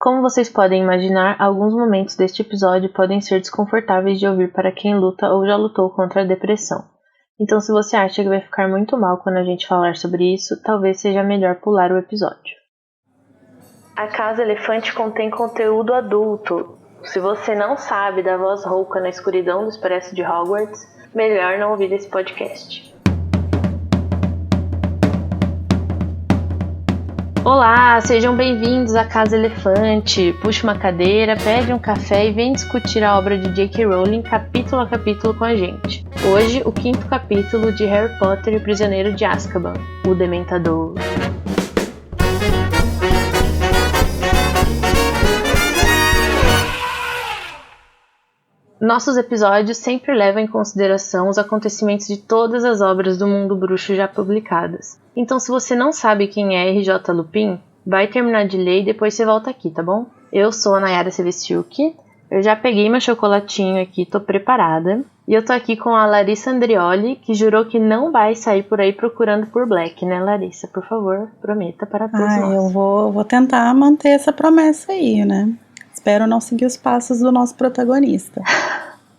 Como vocês podem imaginar, alguns momentos deste episódio podem ser desconfortáveis de ouvir para quem luta ou já lutou contra a depressão. Então, se você acha que vai ficar muito mal quando a gente falar sobre isso, talvez seja melhor pular o episódio. A Casa Elefante contém conteúdo adulto. Se você não sabe da voz rouca na escuridão do Expresso de Hogwarts, melhor não ouvir esse podcast. Olá, sejam bem-vindos à Casa Elefante. Puxe uma cadeira, pede um café e vem discutir a obra de J.K. Rowling capítulo a capítulo com a gente. Hoje, o 5º capítulo de Harry Potter e o Prisioneiro de Azkaban, o Dementador. Nossos episódios sempre levam em consideração os acontecimentos de todas as obras do mundo bruxo já publicadas. Então, se você não sabe quem é R.J. Lupin, vai terminar de ler e depois você volta aqui, tá bom? Eu sou a Nayara Sevestiuk, eu já peguei meu chocolatinho aqui, tô preparada. E eu tô aqui com a Larissa Andrioli, que jurou que não vai sair por aí procurando por Black, né, Larissa? Por favor, prometa para todos nós. Eu vou tentar manter essa promessa aí, né? Espero não seguir os passos do nosso protagonista.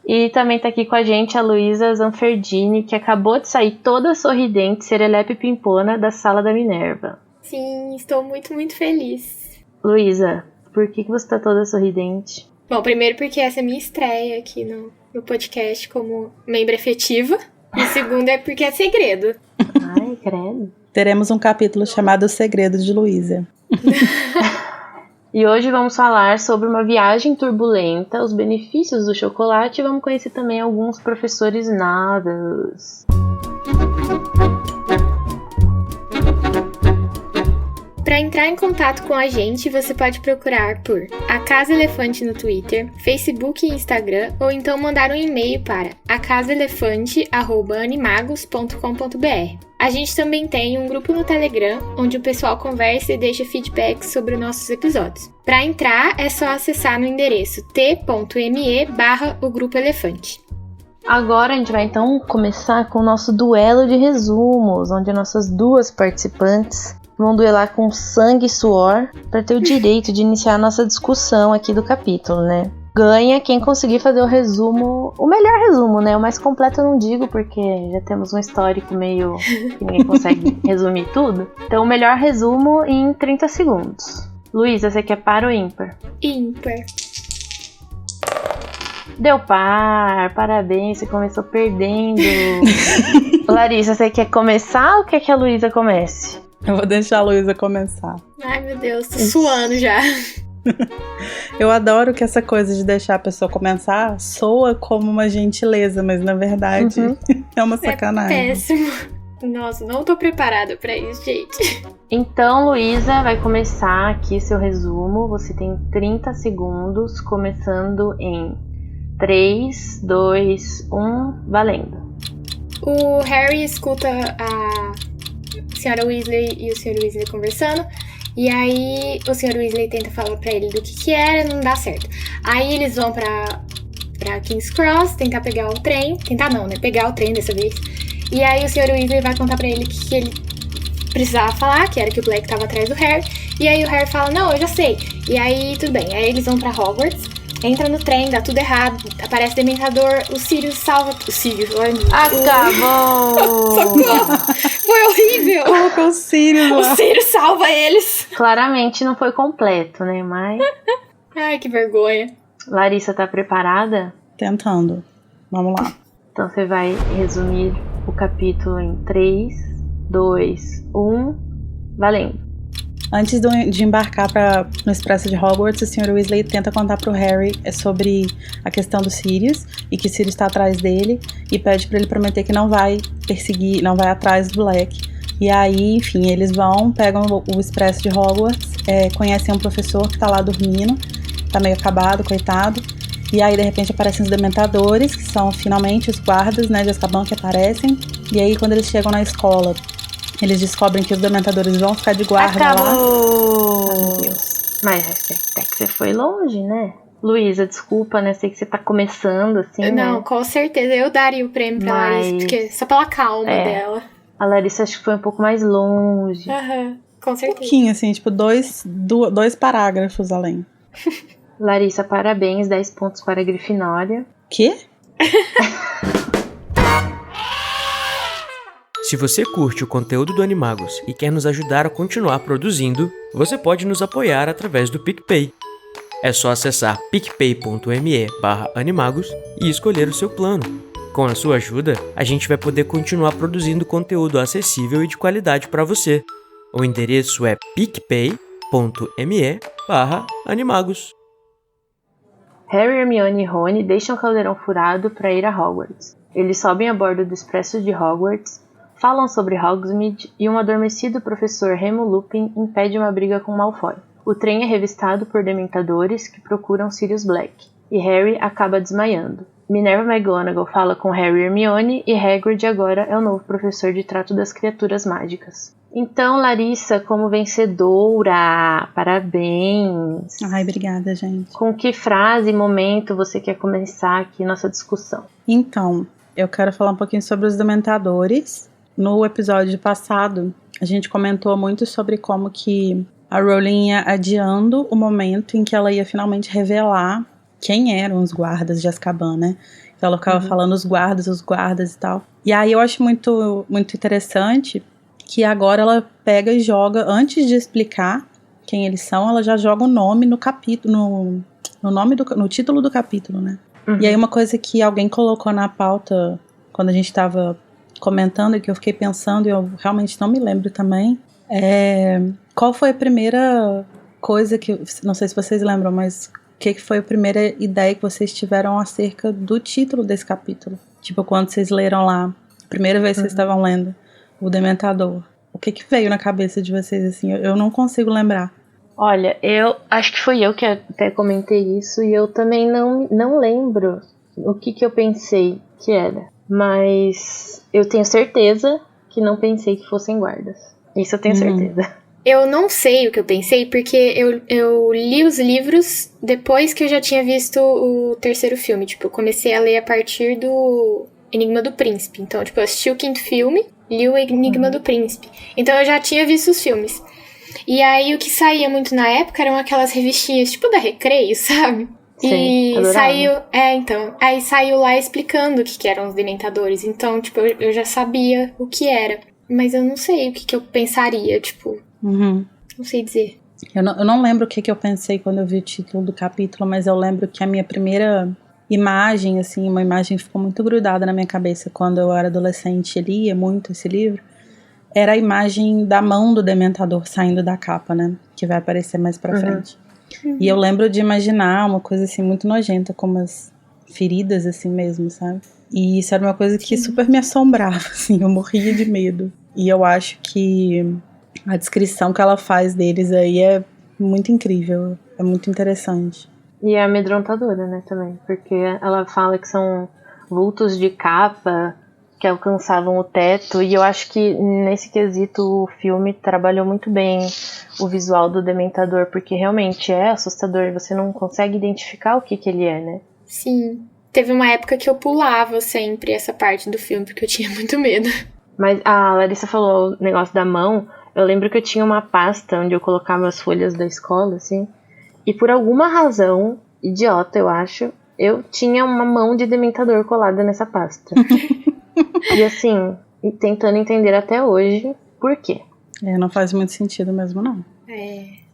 E também tá aqui com a gente a Luísa Zanferdini, que acabou de sair toda sorridente, serelepe pimpona da sala da Minerva. Sim, estou muito, muito feliz. Luísa, por que você tá toda sorridente? Bom, primeiro porque essa é a minha estreia aqui no podcast como membro efetiva. E segundo é porque é segredo. Ai, credo. Teremos um capítulo chamado O Segredo de Luísa. E hoje vamos falar sobre uma viagem turbulenta, os benefícios do chocolate e vamos conhecer também alguns professores novos. Para entrar em contato com a gente, você pode procurar por A Casa Elefante no Twitter, Facebook e Instagram, ou então mandar um e-mail para acasaelefante@animagos.com.br. A gente também tem um grupo no Telegram, onde o pessoal conversa e deixa feedback sobre os nossos episódios. Para entrar, é só acessar no endereço t.me/ogrupoelefante. Agora a gente vai então começar com o nosso duelo de resumos, onde nossas duas participantes vão duelar com sangue e suor para ter o direito de iniciar a nossa discussão aqui do capítulo, né? Ganha quem conseguir fazer o resumo, o melhor resumo, né? O mais completo eu não digo, porque já temos um histórico meio que ninguém consegue resumir tudo. Então, o melhor resumo em 30 segundos. Luísa, você quer par ou ímpar? Ímpar. Deu par, parabéns, você começou perdendo. Larissa, você quer começar ou quer que a Luísa comece? Eu vou deixar a Luísa começar. Ai, meu Deus, tô suando já. Eu adoro que essa coisa de deixar a pessoa começar soa como uma gentileza, mas na verdade é uma sacanagem. É péssimo. Nossa, não tô preparada pra isso, gente. Então, Luísa, vai começar aqui seu resumo. Você tem 30 segundos, começando em 3, 2, 1, valendo. O Harry escuta a senhora Weasley e o Sr. Weasley conversando. E aí o Sr. Weasley tenta falar pra ele do que era, não dá certo. Aí eles vão pra King's Cross, tentar pegar o trem. Tentar não, né? Pegar o trem dessa vez. E aí o Sr. Weasley vai contar pra ele que ele precisava falar, que era que o Black tava atrás do Harry. E aí o Harry fala, não, eu já sei. E aí tudo bem, aí eles vão pra Hogwarts. Entra no trem, dá tudo errado. Aparece o Dementador, o Sirius salva... O Sirius, olha... Acabou! Socorro! Foi horrível! Colocou o Sirius lá. O Sirius salva eles! Claramente não foi completo, né? Mas... Ai, que vergonha. Larissa, tá preparada? Tentando. Vamos lá. Então você vai resumir o capítulo em 3, 2, 1, valendo. Antes de embarcar no Expresso de Hogwarts, o Sr. Weasley tenta contar pro Harry sobre a questão do Sirius e que o Sirius tá atrás dele e pede pra ele prometer que não vai perseguir, não vai atrás do Black. E aí, enfim, eles pegam o Expresso de Hogwarts, conhecem um professor que tá lá dormindo, tá meio acabado, coitado. E aí, de repente, aparecem os Dementadores, que são finalmente os guardas, né, de Azkaban que aparecem. E aí, quando eles chegam na escola, eles descobrem que os Dementadores vão ficar de guarda lá. Ai, Deus. Mas até que você foi longe, né? Luísa, desculpa, né? Sei que você tá começando, assim, Não, né? com certeza. Eu daria o prêmio pra Larissa, porque só pela calma dela. A Larissa acho que foi um pouco mais longe. Aham. Com Um certeza. pouquinho, assim, tipo, dois parágrafos além. Larissa, parabéns, 10 pontos para a Grifinória. Quê? Se você curte o conteúdo do Animagos e quer nos ajudar a continuar produzindo, você pode nos apoiar através do PicPay. É só acessar picpay.me/animagos e escolher o seu plano. Com a sua ajuda, a gente vai poder continuar produzindo conteúdo acessível e de qualidade para você. O endereço é picpay.me/animagos. Harry, Hermione e Rony deixam o Caldeirão Furado para ir a Hogwarts. Eles sobem a bordo do Expresso de Hogwarts, falam sobre Hogsmeade e um adormecido professor Remo Lupin impede uma briga com Malfoy. O trem é revistado por dementadores que procuram Sirius Black, e Harry acaba desmaiando. Minerva McGonagall fala com Harry e Hermione e Hagrid agora é o novo professor de trato das criaturas mágicas. Então, Larissa, como vencedora, parabéns! Ai, obrigada, gente. Com que frase e momento você quer começar aqui nossa discussão? Então, eu quero falar um pouquinho sobre os dementadores. No episódio passado, a gente comentou muito sobre como que a Rowling ia adiando o momento em que ela ia finalmente revelar quem eram os guardas de Azkaban, né? Então ela ficava falando os guardas e tal. E aí eu acho muito, muito interessante que agora ela pega e joga, antes de explicar quem eles são, ela já joga o nome no capítulo, no título do capítulo, né? E aí uma coisa que alguém colocou na pauta quando a gente tava comentando e que eu fiquei pensando, e eu realmente não me lembro também, qual foi a primeira coisa que, não sei se vocês lembram, mas o que foi a primeira ideia que vocês tiveram acerca do título desse capítulo? Tipo, quando vocês leram lá, a primeira vez que vocês estavam lendo o Dementador, o que veio na cabeça de vocês, assim? Eu não consigo lembrar. Olha, eu acho que foi eu que até comentei isso, e eu também não lembro o que eu pensei que era. Mas eu tenho certeza que não pensei que fossem guardas. Isso eu tenho certeza. Eu não sei o que eu pensei, porque eu li os livros depois que eu já tinha visto o terceiro filme. Tipo, eu comecei a ler a partir do Enigma do Príncipe. Então, tipo, eu assisti o quinto filme, li o Enigma do Príncipe. Então eu já tinha visto os filmes. E aí o que saía muito na época eram aquelas revistinhas, tipo da Recreio, sabe? Sim, e adorava. saiu, então, aí saiu lá explicando o que eram os dementadores. Então, tipo, eu já sabia o que era. Mas eu não sei o que eu pensaria, tipo, não sei dizer. Eu não lembro o que eu pensei quando eu vi o título do capítulo, mas eu lembro que a minha primeira imagem, assim, uma imagem que ficou muito grudada na minha cabeça quando eu era adolescente e lia muito esse livro, era a imagem da mão do Dementador saindo da capa, né? Que vai aparecer mais pra frente. E eu lembro de imaginar uma coisa assim muito nojenta, como as feridas assim mesmo, sabe? E isso era uma coisa que super me assombrava, assim, eu morria de medo. E eu acho que a descrição que ela faz deles aí é muito incrível, é muito interessante. E é amedrontadora, né, também, porque ela fala que são vultos de capa que alcançavam o teto, e eu acho que nesse quesito o filme trabalhou muito bem o visual do Dementador, porque realmente é assustador, você não consegue identificar o que ele é, né? Sim. Teve uma época que eu pulava sempre essa parte do filme, porque eu tinha muito medo. Mas a Larissa falou o negócio da mão, eu lembro que eu tinha uma pasta onde eu colocava as folhas da escola, assim, e por alguma razão, idiota eu acho, eu tinha uma mão de Dementador colada nessa pasta. E assim, tentando entender até hoje por quê. Não faz muito sentido mesmo, não.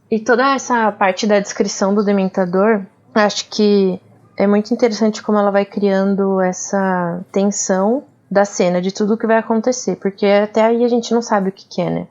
E toda essa parte da descrição do Dementador, acho que é muito interessante como ela vai criando essa tensão da cena, de tudo que vai acontecer, porque até aí a gente não sabe o que é, né?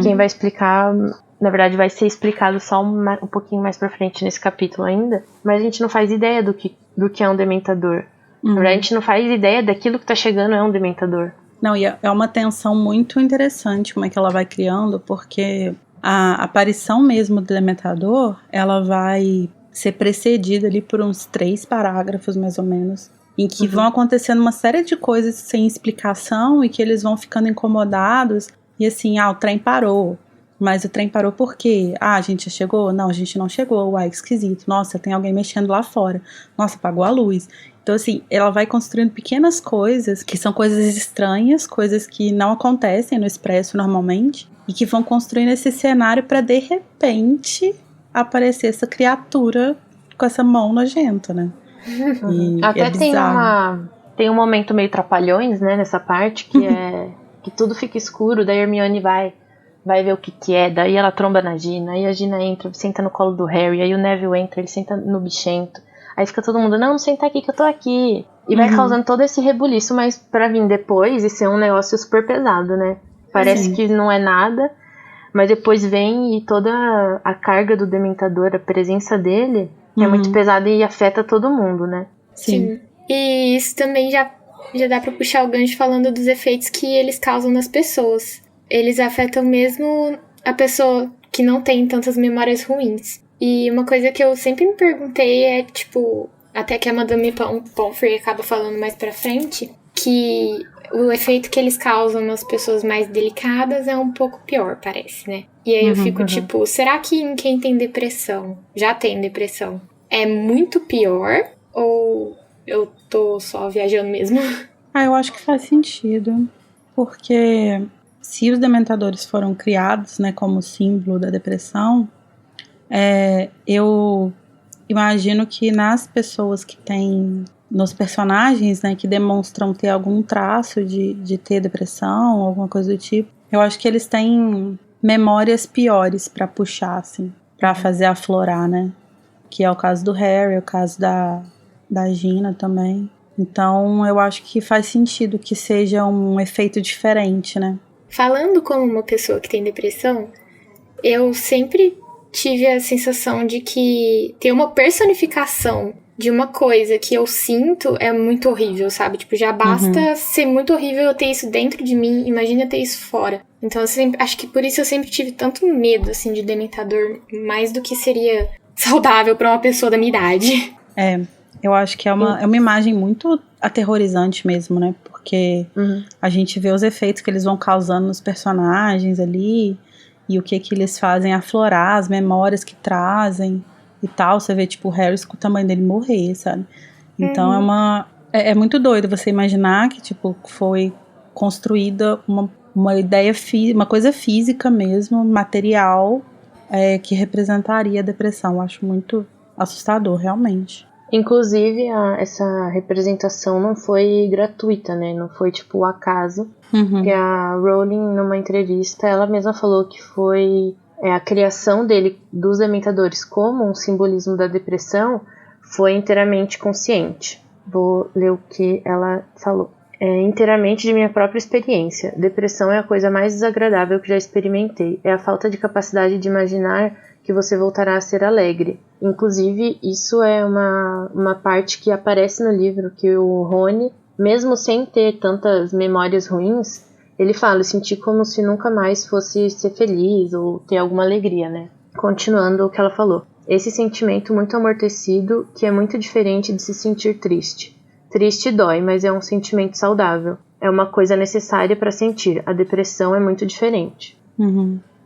Quem vai explicar, na verdade vai ser explicado só um pouquinho mais pra frente nesse capítulo ainda, mas a gente não faz ideia do que é um Dementador. Na verdade, a gente não faz ideia daquilo que tá chegando é um Dementador. Não, e é uma tensão muito interessante como é que ela vai criando, porque a aparição mesmo do Dementador, ela vai ser precedida ali por uns 3 parágrafos, mais ou menos, em que vão acontecendo uma série de coisas sem explicação e que eles vão ficando incomodados, e assim, o trem parou. Mas o trem parou por quê? A gente já chegou? Não, a gente não chegou. Uai, que esquisito. Nossa, tem alguém mexendo lá fora. Nossa, apagou a luz. Então, Então, assim, ela vai construindo pequenas coisas, que são coisas estranhas, coisas que não acontecem no Expresso normalmente, e que vão construindo esse cenário pra, de repente, aparecer essa criatura com essa mão nojenta, né? E Até é bizarro. tem um momento meio Trapalhões, né, nessa parte, que é que tudo fica escuro, daí a Hermione vai ver o que é, daí ela tromba na Gina, aí a Gina entra, senta no colo do Harry, aí o Neville entra, ele senta no bichento, aí fica todo mundo, não senta aqui que eu tô aqui, e vai causando todo esse rebuliço, mas pra vir depois e ser um negócio super pesado, né, parece que não é nada, mas depois vem e toda a carga do Dementador, a presença dele, é muito pesada e afeta todo mundo, né. Sim. E isso também já dá pra puxar o gancho falando dos efeitos que eles causam nas pessoas. Eles afetam mesmo a pessoa que não tem tantas memórias ruins. E uma coisa que eu sempre me perguntei é, tipo, até que a Madame Pomfrey acaba falando mais pra frente, que o efeito que eles causam nas pessoas mais delicadas é um pouco pior, parece, né? E aí eu fico tipo, será que em quem tem depressão, já tem depressão, é muito pior? Ou eu tô só viajando mesmo? Eu acho que faz sentido, porque se os Dementadores foram criados, né, como símbolo da depressão, eu imagino que nas pessoas que têm, nos personagens, né, que demonstram ter algum traço de ter depressão, alguma coisa do tipo, eu acho que eles têm memórias piores pra puxar, assim, pra fazer aflorar, né, que é o caso do Harry, o caso da Gina também. Então, eu acho que faz sentido que seja um efeito diferente, né? Falando como uma pessoa que tem depressão, eu sempre tive a sensação de que ter uma personificação de uma coisa que eu sinto é muito horrível, sabe? Tipo, já basta ser muito horrível eu ter isso dentro de mim, imagina ter isso fora. Então, acho que por isso eu sempre tive tanto medo, assim, de Dementador, mais do que seria saudável pra uma pessoa da minha idade. Eu acho que é uma imagem muito aterrorizante mesmo, né? Porque a gente vê os efeitos que eles vão causando nos personagens ali, e o que eles fazem aflorar, as memórias que trazem e tal. Você vê, tipo, o Harry com o tamanho dele morrer, sabe? Então é muito doido você imaginar que, tipo, foi construída uma ideia, uma coisa física mesmo, material, que representaria a depressão. Eu acho muito assustador, realmente. Inclusive, essa representação não foi gratuita, né? Não foi, tipo, o acaso. Porque a Rowling, numa entrevista, ela mesma falou que foi a criação dos Dementadores como um simbolismo da depressão foi inteiramente consciente. Vou ler o que ela falou. Inteiramente de minha própria experiência. Depressão é a coisa mais desagradável que já experimentei. É a falta de capacidade de imaginar que você voltará a ser alegre. Inclusive, isso é uma parte que aparece no livro, que o Rony, mesmo sem ter tantas memórias ruins, ele fala, eu senti como se nunca mais fosse ser feliz ou ter alguma alegria, né? Continuando o que ela falou. Esse sentimento muito amortecido, que é muito diferente de se sentir triste. Triste dói, mas é um sentimento saudável. É uma coisa necessária para sentir. A depressão é muito diferente.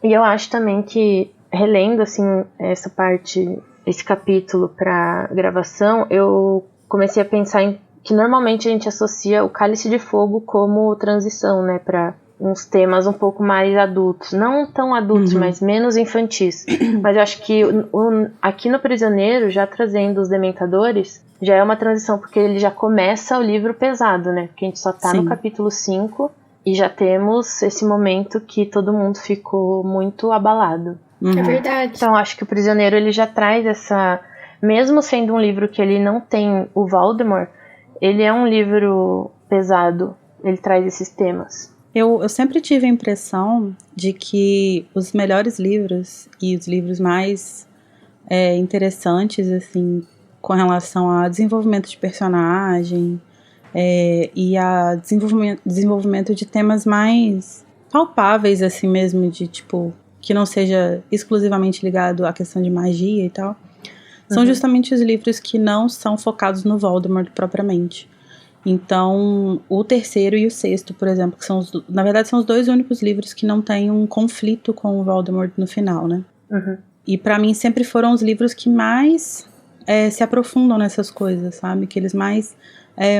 E eu acho também que, relendo assim essa parte, esse capítulo para gravação, eu comecei a pensar que normalmente a gente associa o Cálice de Fogo como transição, né, para uns temas um pouco mais adultos, não tão adultos, mas menos infantis. Mas eu acho que aqui no Prisioneiro, já trazendo os Dementadores, já é uma transição, porque ele já começa o livro pesado, né, porque a gente só tá no capítulo 5 e já temos esse momento que todo mundo ficou muito abalado. É verdade. Então acho que o Prisioneiro ele já traz essa, mesmo sendo um livro que ele não tem o Voldemort, ele é um livro pesado, ele traz esses temas. Eu sempre tive a impressão de que os melhores livros e os livros mais interessantes, assim, com relação a desenvolvimento de personagem e a desenvolvimento de temas mais palpáveis, assim mesmo, de tipo, que não seja exclusivamente ligado à questão de magia e tal, são justamente os livros que não são focados no Voldemort propriamente. Então, o terceiro e o sexto, por exemplo, que na verdade são os dois únicos livros que não têm um conflito com o Voldemort no final, né? E pra mim sempre foram os livros que mais se aprofundam nessas coisas, sabe? Que eles mais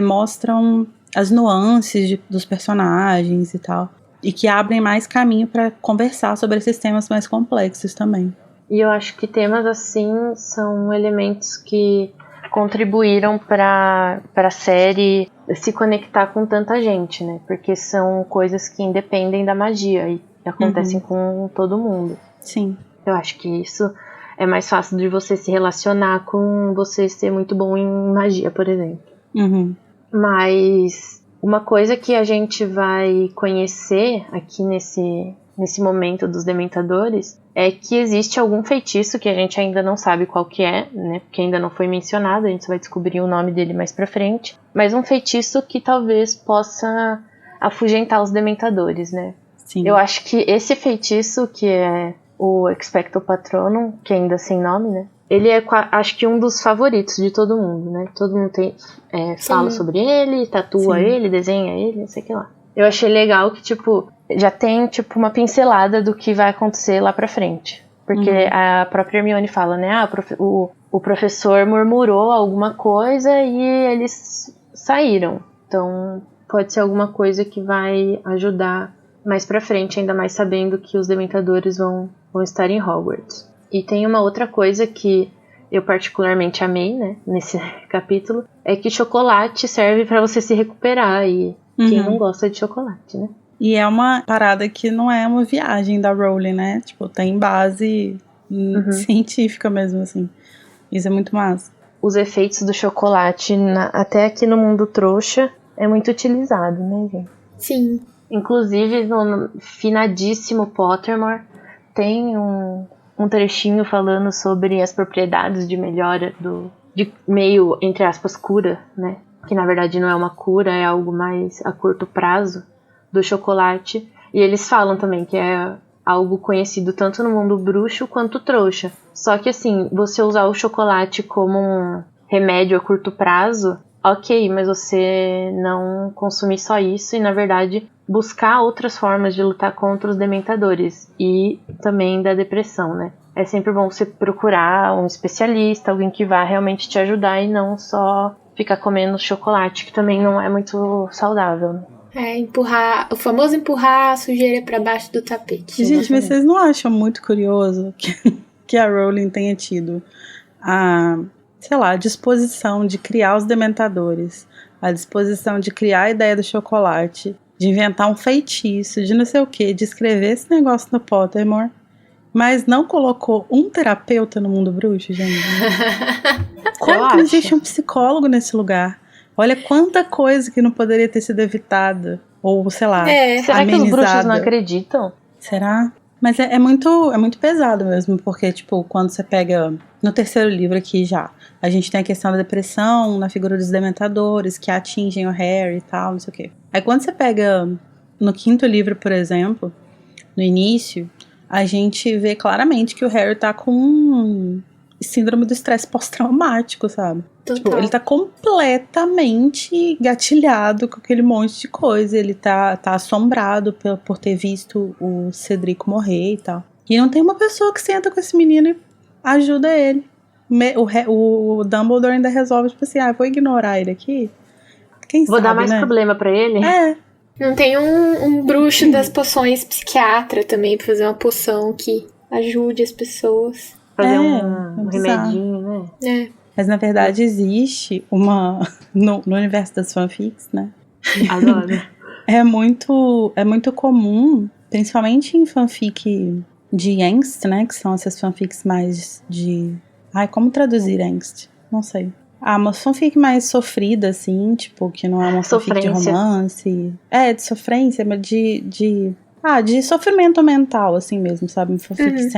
mostram as nuances dos personagens e tal. E que abrem mais caminho pra conversar sobre esses temas mais complexos também. E eu acho que temas assim são elementos que contribuíram para a série se conectar com tanta gente, né? Porque são coisas que independem da magia e acontecem com todo mundo. Sim. Eu acho que isso é mais fácil de você se relacionar com você ser muito bom em magia, por exemplo. Mas uma coisa que a gente vai conhecer aqui nesse momento dos Dementadores é que existe algum feitiço que a gente ainda não sabe qual que é, né? Porque ainda não foi mencionado, a gente vai descobrir o nome dele mais pra frente. Mas um feitiço que talvez possa afugentar os Dementadores, né? Sim. Eu acho que esse feitiço, que é o Expecto Patronum, que ainda sem nome, né? Ele é, acho que, um dos favoritos de todo mundo, né? Todo mundo fala sobre ele, tatua ele, desenha ele, não sei o que lá. Eu achei legal que, tipo, já tem, tipo, uma pincelada do que vai acontecer lá pra frente. Porque a própria Hermione fala, né? O professor murmurou alguma coisa e eles saíram. Então, pode ser alguma coisa que vai ajudar mais pra frente, ainda mais sabendo que os Dementadores vão estar em Hogwarts. E tem uma outra coisa que eu particularmente amei, né, nesse capítulo, é que chocolate serve pra você se recuperar, e quem não gosta de chocolate, né? E é uma parada que não é uma viagem da Rowling, né? Tipo, tem base científica mesmo, assim. Isso é muito massa. Os efeitos do chocolate, até aqui no mundo trouxa, é muito utilizado, né, gente? Sim. Inclusive, no finadíssimo Pottermore, tem um trechinho falando sobre as propriedades de melhora de meio, entre aspas, cura, né? Que na verdade não é uma cura, é algo mais a curto prazo do chocolate. E eles falam também que é algo conhecido tanto no mundo bruxo quanto trouxa. Só que assim, você usar o chocolate como um remédio a curto prazo, ok, mas você não consumir só isso e na verdade buscar outras formas de lutar contra os dementadores e também da depressão, né? É sempre bom você procurar um especialista, alguém que vá realmente te ajudar e não só ficar comendo chocolate, que também não é muito saudável, né? O famoso empurrar a sujeira pra baixo do tapete. Gente, mas vocês não acham muito curioso que a Rowling tenha tido a disposição de criar os dementadores, a disposição de criar a ideia do chocolate, de inventar um feitiço, de não sei o que, de escrever esse negócio no Pottermore, mas não colocou um terapeuta no mundo bruxo, gente? Como que não existe um psicólogo nesse lugar? Olha quanta coisa que não poderia ter sido evitada, ou sei lá, Será amenizada. que os bruxos não acreditam? Será? Mas é muito pesado mesmo, porque, tipo, quando você pega no terceiro livro aqui já, a gente tem a questão da depressão na figura dos dementadores, que atingem o Harry e tal, não sei o quê. Aí quando você pega no quinto livro, por exemplo, no início, a gente vê claramente que o Harry tá com síndrome do estresse pós-traumático, sabe? Tipo, ele tá completamente gatilhado com aquele monte de coisa. Ele tá assombrado por ter visto o Cedrico morrer e tal. E não tem uma pessoa que senta com esse menino e ajuda ele. O Dumbledore ainda resolve, tipo assim, vou ignorar ele aqui. Quem vou sabe, dar mais problema pra ele? Não tem um bruxo das poções psiquiatra também pra fazer uma poção que ajude as pessoas. Fazer um remedinho, né? Mas na verdade existe no universo das fanfics, né? Adoro. É muito comum, principalmente em fanfic de angst, né? Que são essas fanfics mais de... como traduzir angst? Não sei. Uma fanfic mais sofrida, assim, tipo, que não é uma fanfic de romance. De sofrência, mas de sofrimento mental, assim mesmo, sabe? Uma fanfic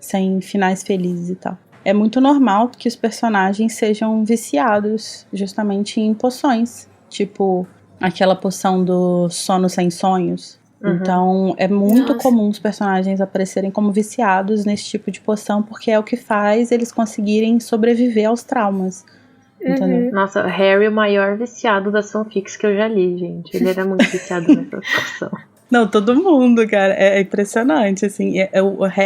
sem finais felizes e tal. É muito normal que os personagens sejam viciados justamente em poções. Tipo, aquela poção do sono sem sonhos. Então, é muito comum os personagens aparecerem como viciados nesse tipo de poção, porque é o que faz eles conseguirem sobreviver aos traumas. Entendeu? Nossa, o Harry é o maior viciado das fanfics que eu já li, gente. Ele era muito viciado nessa poção. Não, todo mundo, cara. É impressionante, assim.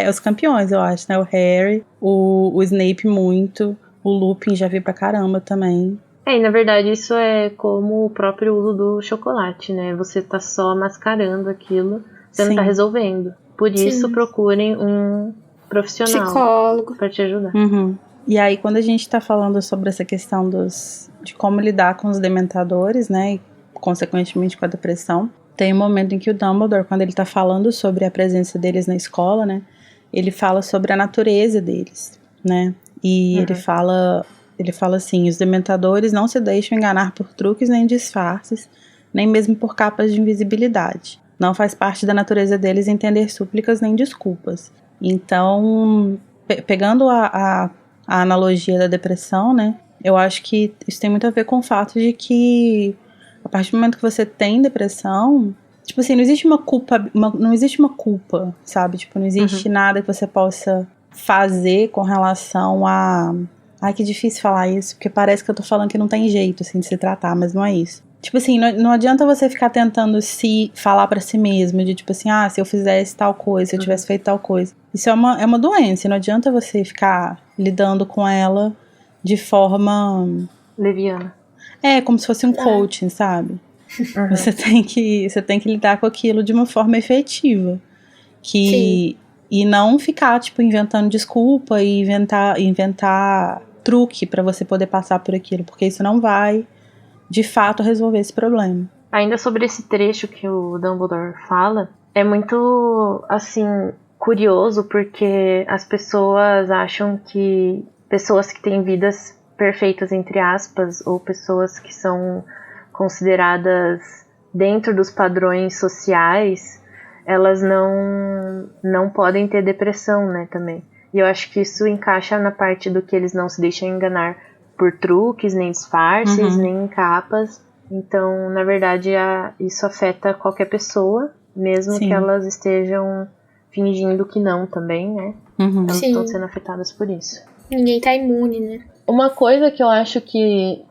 Os campeões, eu acho, né? O Harry, o Snape muito, O Lupin já veio pra caramba também. E na verdade isso é como o próprio uso do chocolate, né? Você tá só mascarando aquilo, você não tá resolvendo. Por isso, procurem um profissional, psicólogo, pra te ajudar. Uhum. E aí, quando a gente tá falando sobre essa questão de como lidar com os dementadores, né, e consequentemente com a depressão, tem um momento em que o Dumbledore, quando ele tá falando sobre a presença deles na escola, né, ele fala sobre a natureza deles, né, e ele fala assim: os dementadores não se deixam enganar por truques nem disfarces, nem mesmo por capas de invisibilidade. Não faz parte da natureza deles entender súplicas nem desculpas. Então, pegando a analogia da depressão, né, eu acho que isso tem muito a ver com o fato de que a partir do momento que você tem depressão, tipo assim, não existe uma culpa, sabe? Tipo, não existe nada que você possa fazer com relação a... Ai, que difícil falar isso, porque parece que eu tô falando que não tem jeito, assim, de se tratar, mas não é isso. Tipo assim, não adianta você ficar tentando se falar pra si mesmo, de tipo assim, se eu fizesse tal coisa, se eu tivesse feito tal coisa. Isso é uma doença, não adianta você ficar lidando com ela de forma... leviana. Como se fosse um coaching, sabe? Você tem que lidar com aquilo de uma forma efetiva. E não ficar, tipo, inventando desculpa e inventar truque pra você poder passar por aquilo, porque isso não vai, de fato, resolver esse problema. Ainda sobre esse trecho que o Dumbledore fala, é muito, assim, curioso, porque as pessoas acham que pessoas que têm vidas perfeitas, entre aspas, ou pessoas que são consideradas dentro dos padrões sociais, elas não podem ter depressão, né, também. E eu acho que isso encaixa na parte do que eles não se deixam enganar por truques, nem disfarces, nem capas. Então, na verdade, isso afeta qualquer pessoa, mesmo que elas estejam fingindo que não também, né? Elas estão sendo afetadas por isso. Ninguém tá imune, né? Uma coisa que eu acho que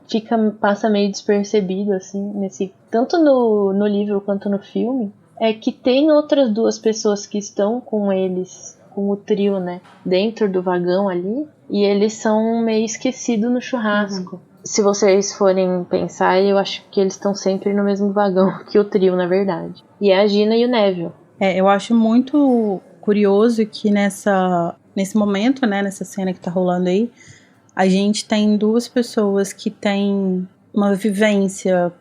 passa meio despercebido, assim, tanto no livro quanto no filme, é que tem outras duas pessoas que estão com eles, com o trio, né, dentro do vagão ali, e eles são meio esquecidos no churrasco. Se vocês forem pensar, eu acho que eles estão sempre no mesmo vagão que o trio, na verdade. E é a Gina e o Neville. Eu acho muito curioso que nesse momento, né, nessa cena que tá rolando aí, a gente tem duas pessoas que têm uma vivência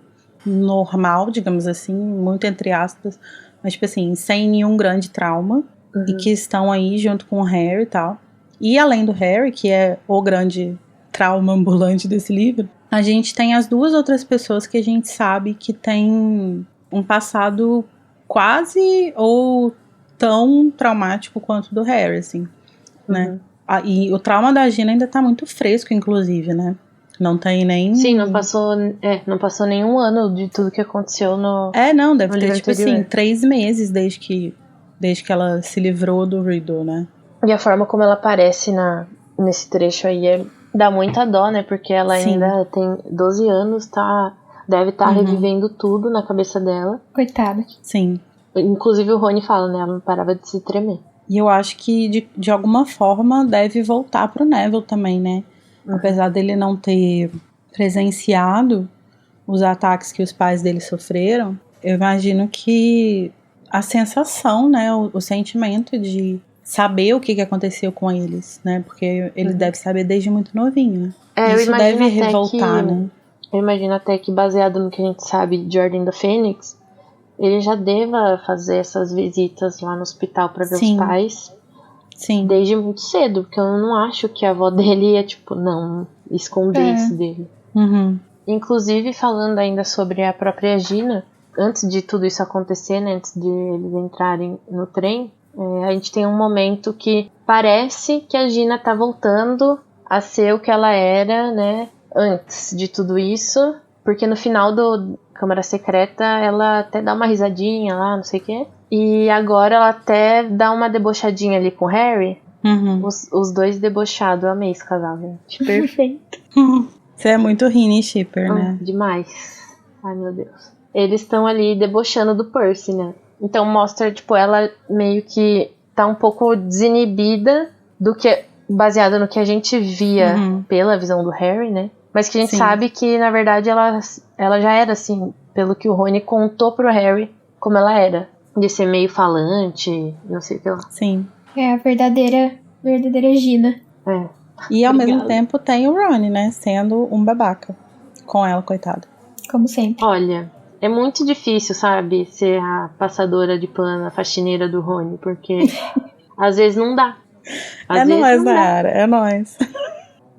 normal, digamos assim, muito entre aspas, mas tipo assim, sem nenhum grande trauma, e que estão aí junto com o Harry e tal. E além do Harry, que é o grande trauma ambulante desse livro, a gente tem as duas outras pessoas que a gente sabe que tem um passado quase ou tão traumático quanto o do Harry, assim, né? E o trauma da Gina ainda tá muito fresco, inclusive, né? Não tem nem... Sim, não passou nenhum ano de tudo que aconteceu no... não, deve ter, tipo anterior. assim, 3 meses desde que ela se livrou do Riddle, né? E a forma como ela aparece nesse trecho aí dá muita dó, né? Porque ela ainda tem 12 anos, deve estar revivendo tudo na cabeça dela. Coitada. Sim. Inclusive o Rony fala, né? Ela não parava de se tremer. E eu acho que de alguma forma deve voltar pro Neville também, né? Apesar dele não ter presenciado os ataques que os pais dele sofreram, eu imagino que a sensação, né? O sentimento de saber o que aconteceu com eles, né? Porque ele deve saber desde muito novinho, né? Isso deve revoltar, né? Eu imagino até que, baseado no que a gente sabe de Ordem da Fênix, ele já deva fazer essas visitas lá no hospital pra ver os pais. Sim. Desde muito cedo, porque eu não acho que a avó dele ia, não esconder isso dele. Inclusive, falando ainda sobre a própria Gina, antes de tudo isso acontecer, né, antes de eles entrarem no trem, a gente tem um momento que parece que a Gina tá voltando a ser o que ela era, né, antes de tudo isso, porque no final do Câmara Secreta ela até dá uma risadinha lá, não sei o quê. E agora ela até dá uma debochadinha ali com o Harry. Os dois debochados. Eu amei esse casal, gente. Perfeito. Você é muito Rini shipper, né? Demais. Ai, meu Deus. Eles estão ali debochando do Percy, né? Então mostra, ela meio que tá um pouco desinibida do que baseada no que a gente via pela visão do Harry, né? Mas que a gente sabe que, na verdade, ela já era assim, pelo que o Rony contou pro Harry como ela era. De ser meio falante, não sei o que lá. Sim. É a verdadeira Gina. É. E ao mesmo tempo tem o Ron, né? Sendo um babaca com ela, coitada. Como sempre. Olha, é muito difícil, sabe? Ser a passadora de pano, a faxineira do Rony. Porque às vezes não dá. É nóis, Nayara. É nóis.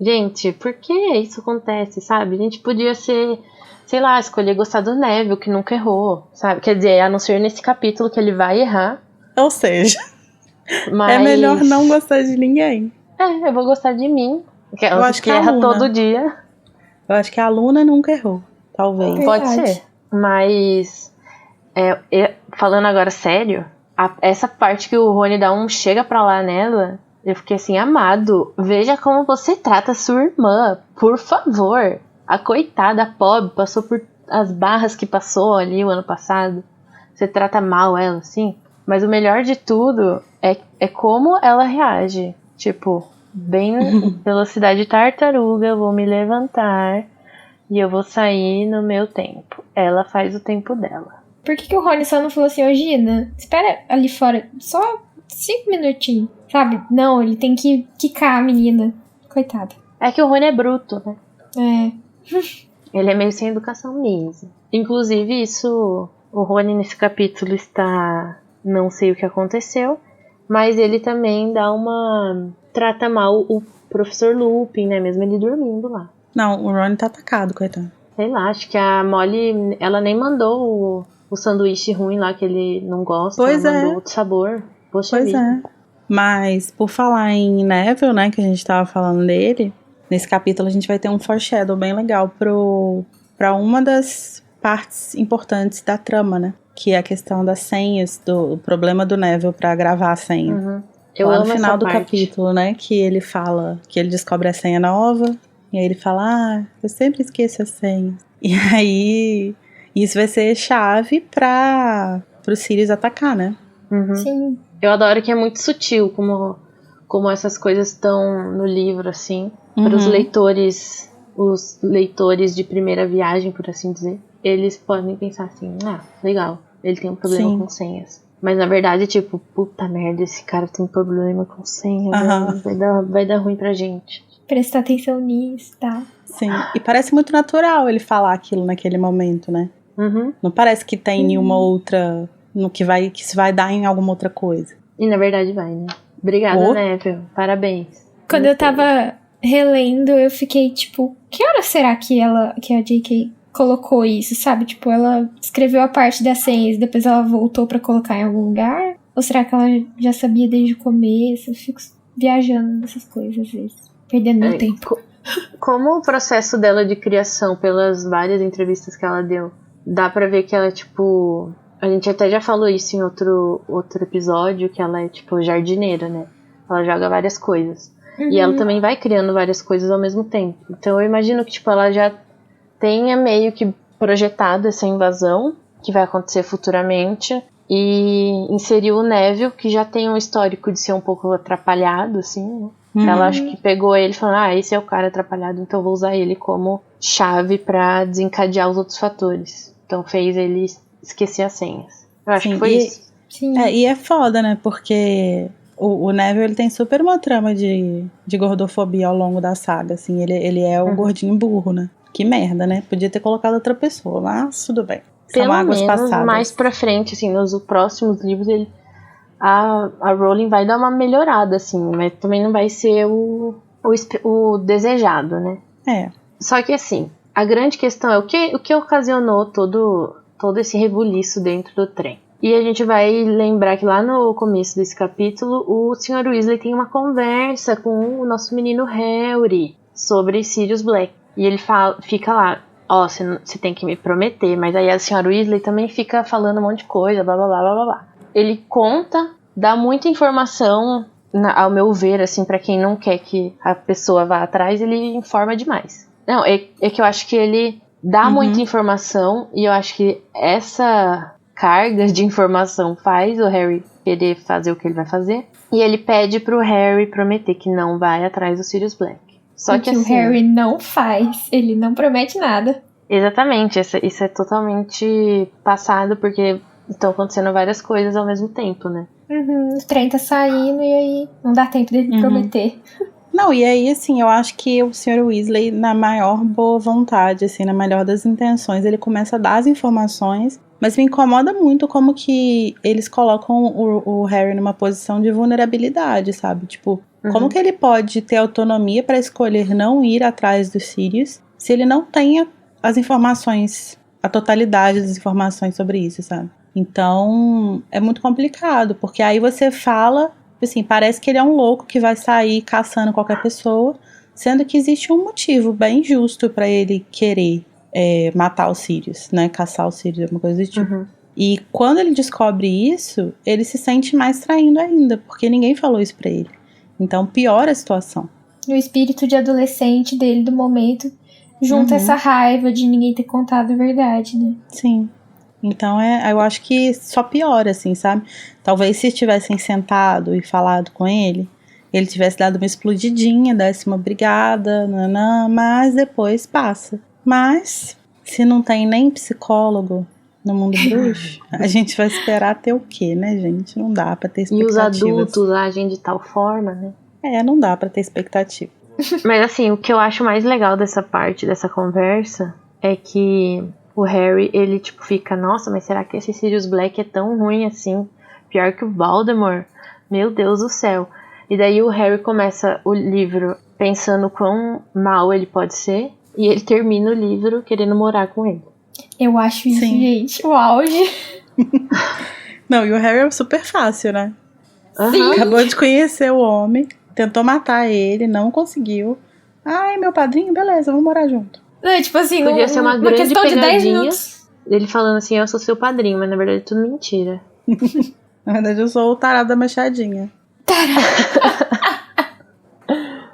Gente, por que isso acontece, sabe? A gente podia ser... sei lá, escolher gostar do Neville, que nunca errou, sabe? Quer dizer, a não ser nesse capítulo que ele vai errar. Ou seja, mas... é melhor não gostar de ninguém. Eu vou gostar de mim. Eu acho que erra Luna. todo dia. Eu acho que a Luna nunca errou, talvez. Pode ser. Mas, falando agora sério, essa parte que o Rony dá um chega pra lá nela, eu fiquei assim, amado, veja como você trata sua irmã, por favor. A coitada, a pobre, passou por as barras que passou ali o ano passado. Você trata mal ela, assim. Mas o melhor de tudo é como ela reage. Tipo, bem velocidade tartaruga, eu vou me levantar e eu vou sair no meu tempo. Ela faz o tempo dela. Por que o Rony só não falou assim, ô Gina, espera ali fora, só 5 minutinhos, sabe? Não, ele tem que quicar a menina. Coitada. É que o Rony é bruto, né? É. Ele é meio sem educação mesmo. Inclusive, isso, o Rony nesse capítulo está... não sei o que aconteceu, mas ele também trata mal o professor Lupin, né? Mesmo ele dormindo lá. Não, o Ron tá atacado, coitado. Sei lá, acho que a Molly, ela nem mandou o sanduíche ruim lá que ele não gosta. Pois ela mandou outro sabor. Poxa pois vida. é. Mas, por falar em Neville, né, que a gente tava falando dele, nesse capítulo a gente vai ter um foreshadow bem legal pra uma das partes importantes da trama, né? Que é a questão das senhas, do problema do Neville pra gravar a senha. Uhum. Eu lá amo no final essa do parte. capítulo, né, que ele fala que ele descobre a senha nova, e aí ele fala, eu sempre esqueço a senha. E aí, isso vai ser chave pro Sirius atacar, né? Uhum. Sim. Eu adoro que é muito sutil como essas coisas estão no livro, assim. Para os leitores de primeira viagem, por assim dizer. Eles podem pensar assim, legal, ele tem um problema com senhas. Mas na verdade, tipo, puta merda, esse cara tem problema com senha, vai dar ruim pra gente. Prestar atenção nisso, tá? Sim, e parece muito natural ele falar aquilo naquele momento, né? Uhum. Não parece que tem nenhuma outra, que se vai dar em alguma outra coisa. E na verdade vai, né? Obrigada, Neville, parabéns. Quando eu tava relendo, eu fiquei tipo, que hora será que a J.K. colocou isso, sabe? Tipo, ela escreveu a parte das senhas, depois ela voltou pra colocar em algum lugar? Ou será que ela já sabia desde o começo? Eu fico viajando nessas coisas às vezes, perdendo meu tempo. Como o processo dela de criação, pelas várias entrevistas que ela deu, dá pra ver que ela, tipo... A gente até já falou isso em outro episódio, que ela é, tipo, jardineira, né? Ela joga várias coisas. E ela também vai criando várias coisas ao mesmo tempo. Então eu imagino que, tipo, ela já tenha meio que projetado essa invasão, que vai acontecer futuramente, e inseriu o Neville, que já tem um histórico de ser um pouco atrapalhado, assim, né? Ela acho que pegou ele falando, esse é o cara atrapalhado, então eu vou usar ele como chave pra desencadear os outros fatores. Então fez ele esquecer as senhas. Eu acho que foi isso. Sim. E é foda, né? Porque o Neville, ele tem super uma trama de gordofobia ao longo da saga, assim. Ele é o gordinho burro, né? Que merda, né? Podia ter colocado outra pessoa, mas tudo bem. São Pelo águas menos passadas. mais pra frente, assim, nos próximos livros, a Rowling vai dar uma melhorada, assim, mas também não vai ser o desejado, né? É. Só que, assim, a grande questão é o que ocasionou todo esse rebuliço dentro do trem. E a gente vai lembrar que lá no começo desse capítulo, o Sr. Weasley tem uma conversa com o nosso menino Harry sobre Sirius Black. E ele fica lá, você tem que me prometer. Mas aí a Sra. Weasley também fica falando um monte de coisa, blá blá blá blá blá. Ele conta, dá muita informação, ao meu ver, assim, pra quem não quer que a pessoa vá atrás, ele informa demais. Não, é que eu acho que ele dá muita informação, e eu acho que essa carga de informação faz o Harry querer fazer o que ele vai fazer. E ele pede pro Harry prometer que não vai atrás do Sirius Black. Só que assim, o Harry não faz, ele não promete nada. Exatamente, isso é totalmente passado, porque estão acontecendo várias coisas ao mesmo tempo, né? O trem tá saindo e aí não dá tempo dele prometer. Não, e aí, assim, eu acho que o Sr. Weasley, na maior boa vontade, assim, na melhor das intenções, ele começa a dar as informações, mas me incomoda muito como que eles colocam o Harry numa posição de vulnerabilidade, sabe? Tipo, como que ele pode ter autonomia pra escolher não ir atrás dos Sirius se ele não tem as informações, a totalidade das informações sobre isso, sabe? Então, é muito complicado, porque aí você fala... Assim, parece que ele é um louco que vai sair caçando qualquer pessoa, sendo que existe um motivo bem justo pra ele querer matar os Sirius, né? Caçar os Sirius, alguma coisa do tipo. E quando ele descobre isso, ele se sente mais traindo ainda, porque ninguém falou isso pra ele. Então piora a situação. O espírito de adolescente dele do momento junta essa raiva de ninguém ter contado a verdade, né? Sim. Então, eu acho que só piora, assim, sabe? Talvez se tivessem sentado e falado com ele tivesse dado uma explodidinha, desse uma brigada, mas depois passa. Mas, se não tem nem psicólogo no mundo bruxo, a gente vai esperar ter o quê, né, gente? Não dá pra ter expectativas. E os adultos agem de tal forma, né? Não dá pra ter expectativa. Mas assim, o que eu acho mais legal dessa parte, dessa conversa, é que... O Harry, ele tipo fica, nossa, mas será que esse Sirius Black é tão ruim assim? Pior que o Voldemort? Meu Deus do céu. E daí o Harry começa o livro pensando quão mal ele pode ser. E ele termina o livro querendo morar com ele. Eu acho isso, gente, o auge. Não, e o Harry é super fácil, né? Sim. Acabou de conhecer o homem, tentou matar ele, não conseguiu. Ai, meu padrinho, beleza, vamos morar junto. Não, tipo assim, podia ser uma grande questão de 10 minutos. Ele falando assim, eu sou seu padrinho, mas na verdade é tudo mentira. Na verdade eu sou o tarado da machadinha.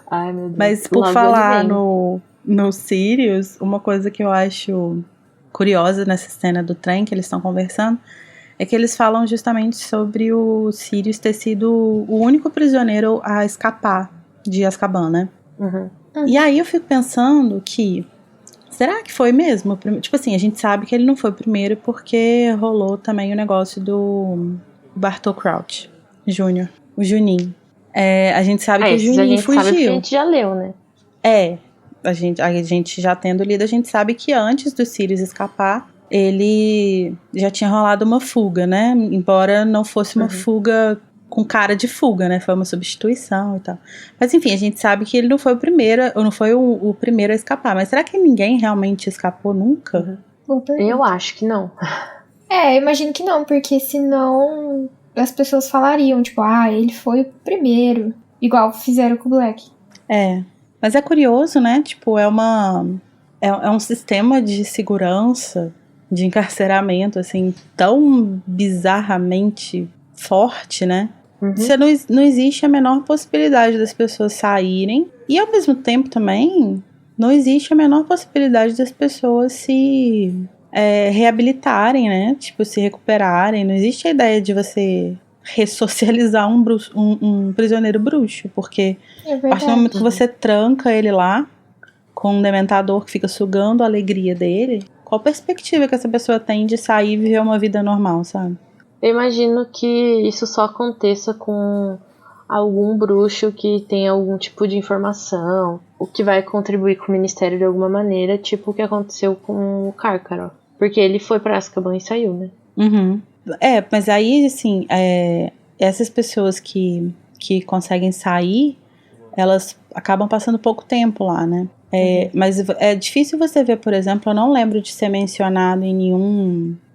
Ai, meu Deus. Mas por falar no Sirius, uma coisa que eu acho curiosa nessa cena do trem que eles estão conversando é que eles falam justamente sobre o Sirius ter sido o único prisioneiro a escapar de Azkaban, né? E aí eu fico pensando que será que foi mesmo? Tipo assim, a gente sabe que ele não foi o primeiro porque rolou também o negócio do Bartol Crouch Jr., o Juninho. A gente sabe que o Juninho fugiu. Sabe que a gente já leu, né? A gente já tendo lido, a gente sabe que antes do Sirius escapar, ele já tinha rolado uma fuga, né? Embora não fosse uma fuga com cara de fuga, né? Foi uma substituição e tal. Mas enfim, a gente sabe que ele não foi o primeiro, ou não foi o primeiro a escapar. Mas será que ninguém realmente escapou nunca? Eu acho que não. Eu imagino que não, porque senão as pessoas falariam, tipo, ele foi o primeiro. Igual fizeram com o Black. Mas é curioso, né? Tipo, é um sistema de segurança, de encarceramento, assim, tão bizarramente forte, né? Não existe a menor possibilidade das pessoas saírem. E ao mesmo tempo também, não existe a menor possibilidade das pessoas se reabilitarem, né? Tipo, se recuperarem. Não existe a ideia de você ressocializar um prisioneiro bruxo, porque a partir do momento que você tranca ele lá, com um dementador que fica sugando a alegria dele, qual perspectiva que essa pessoa tem de sair e viver uma vida normal, sabe? Eu imagino que isso só aconteça com algum bruxo que tem algum tipo de informação, o que vai contribuir com o ministério de alguma maneira, tipo o que aconteceu com o Karkaroff. Porque ele foi pra Azkaban e saiu, né? Mas aí, assim, essas pessoas que conseguem sair, elas acabam passando pouco tempo lá, né? Mas é difícil você ver, por exemplo, eu não lembro de ser mencionado em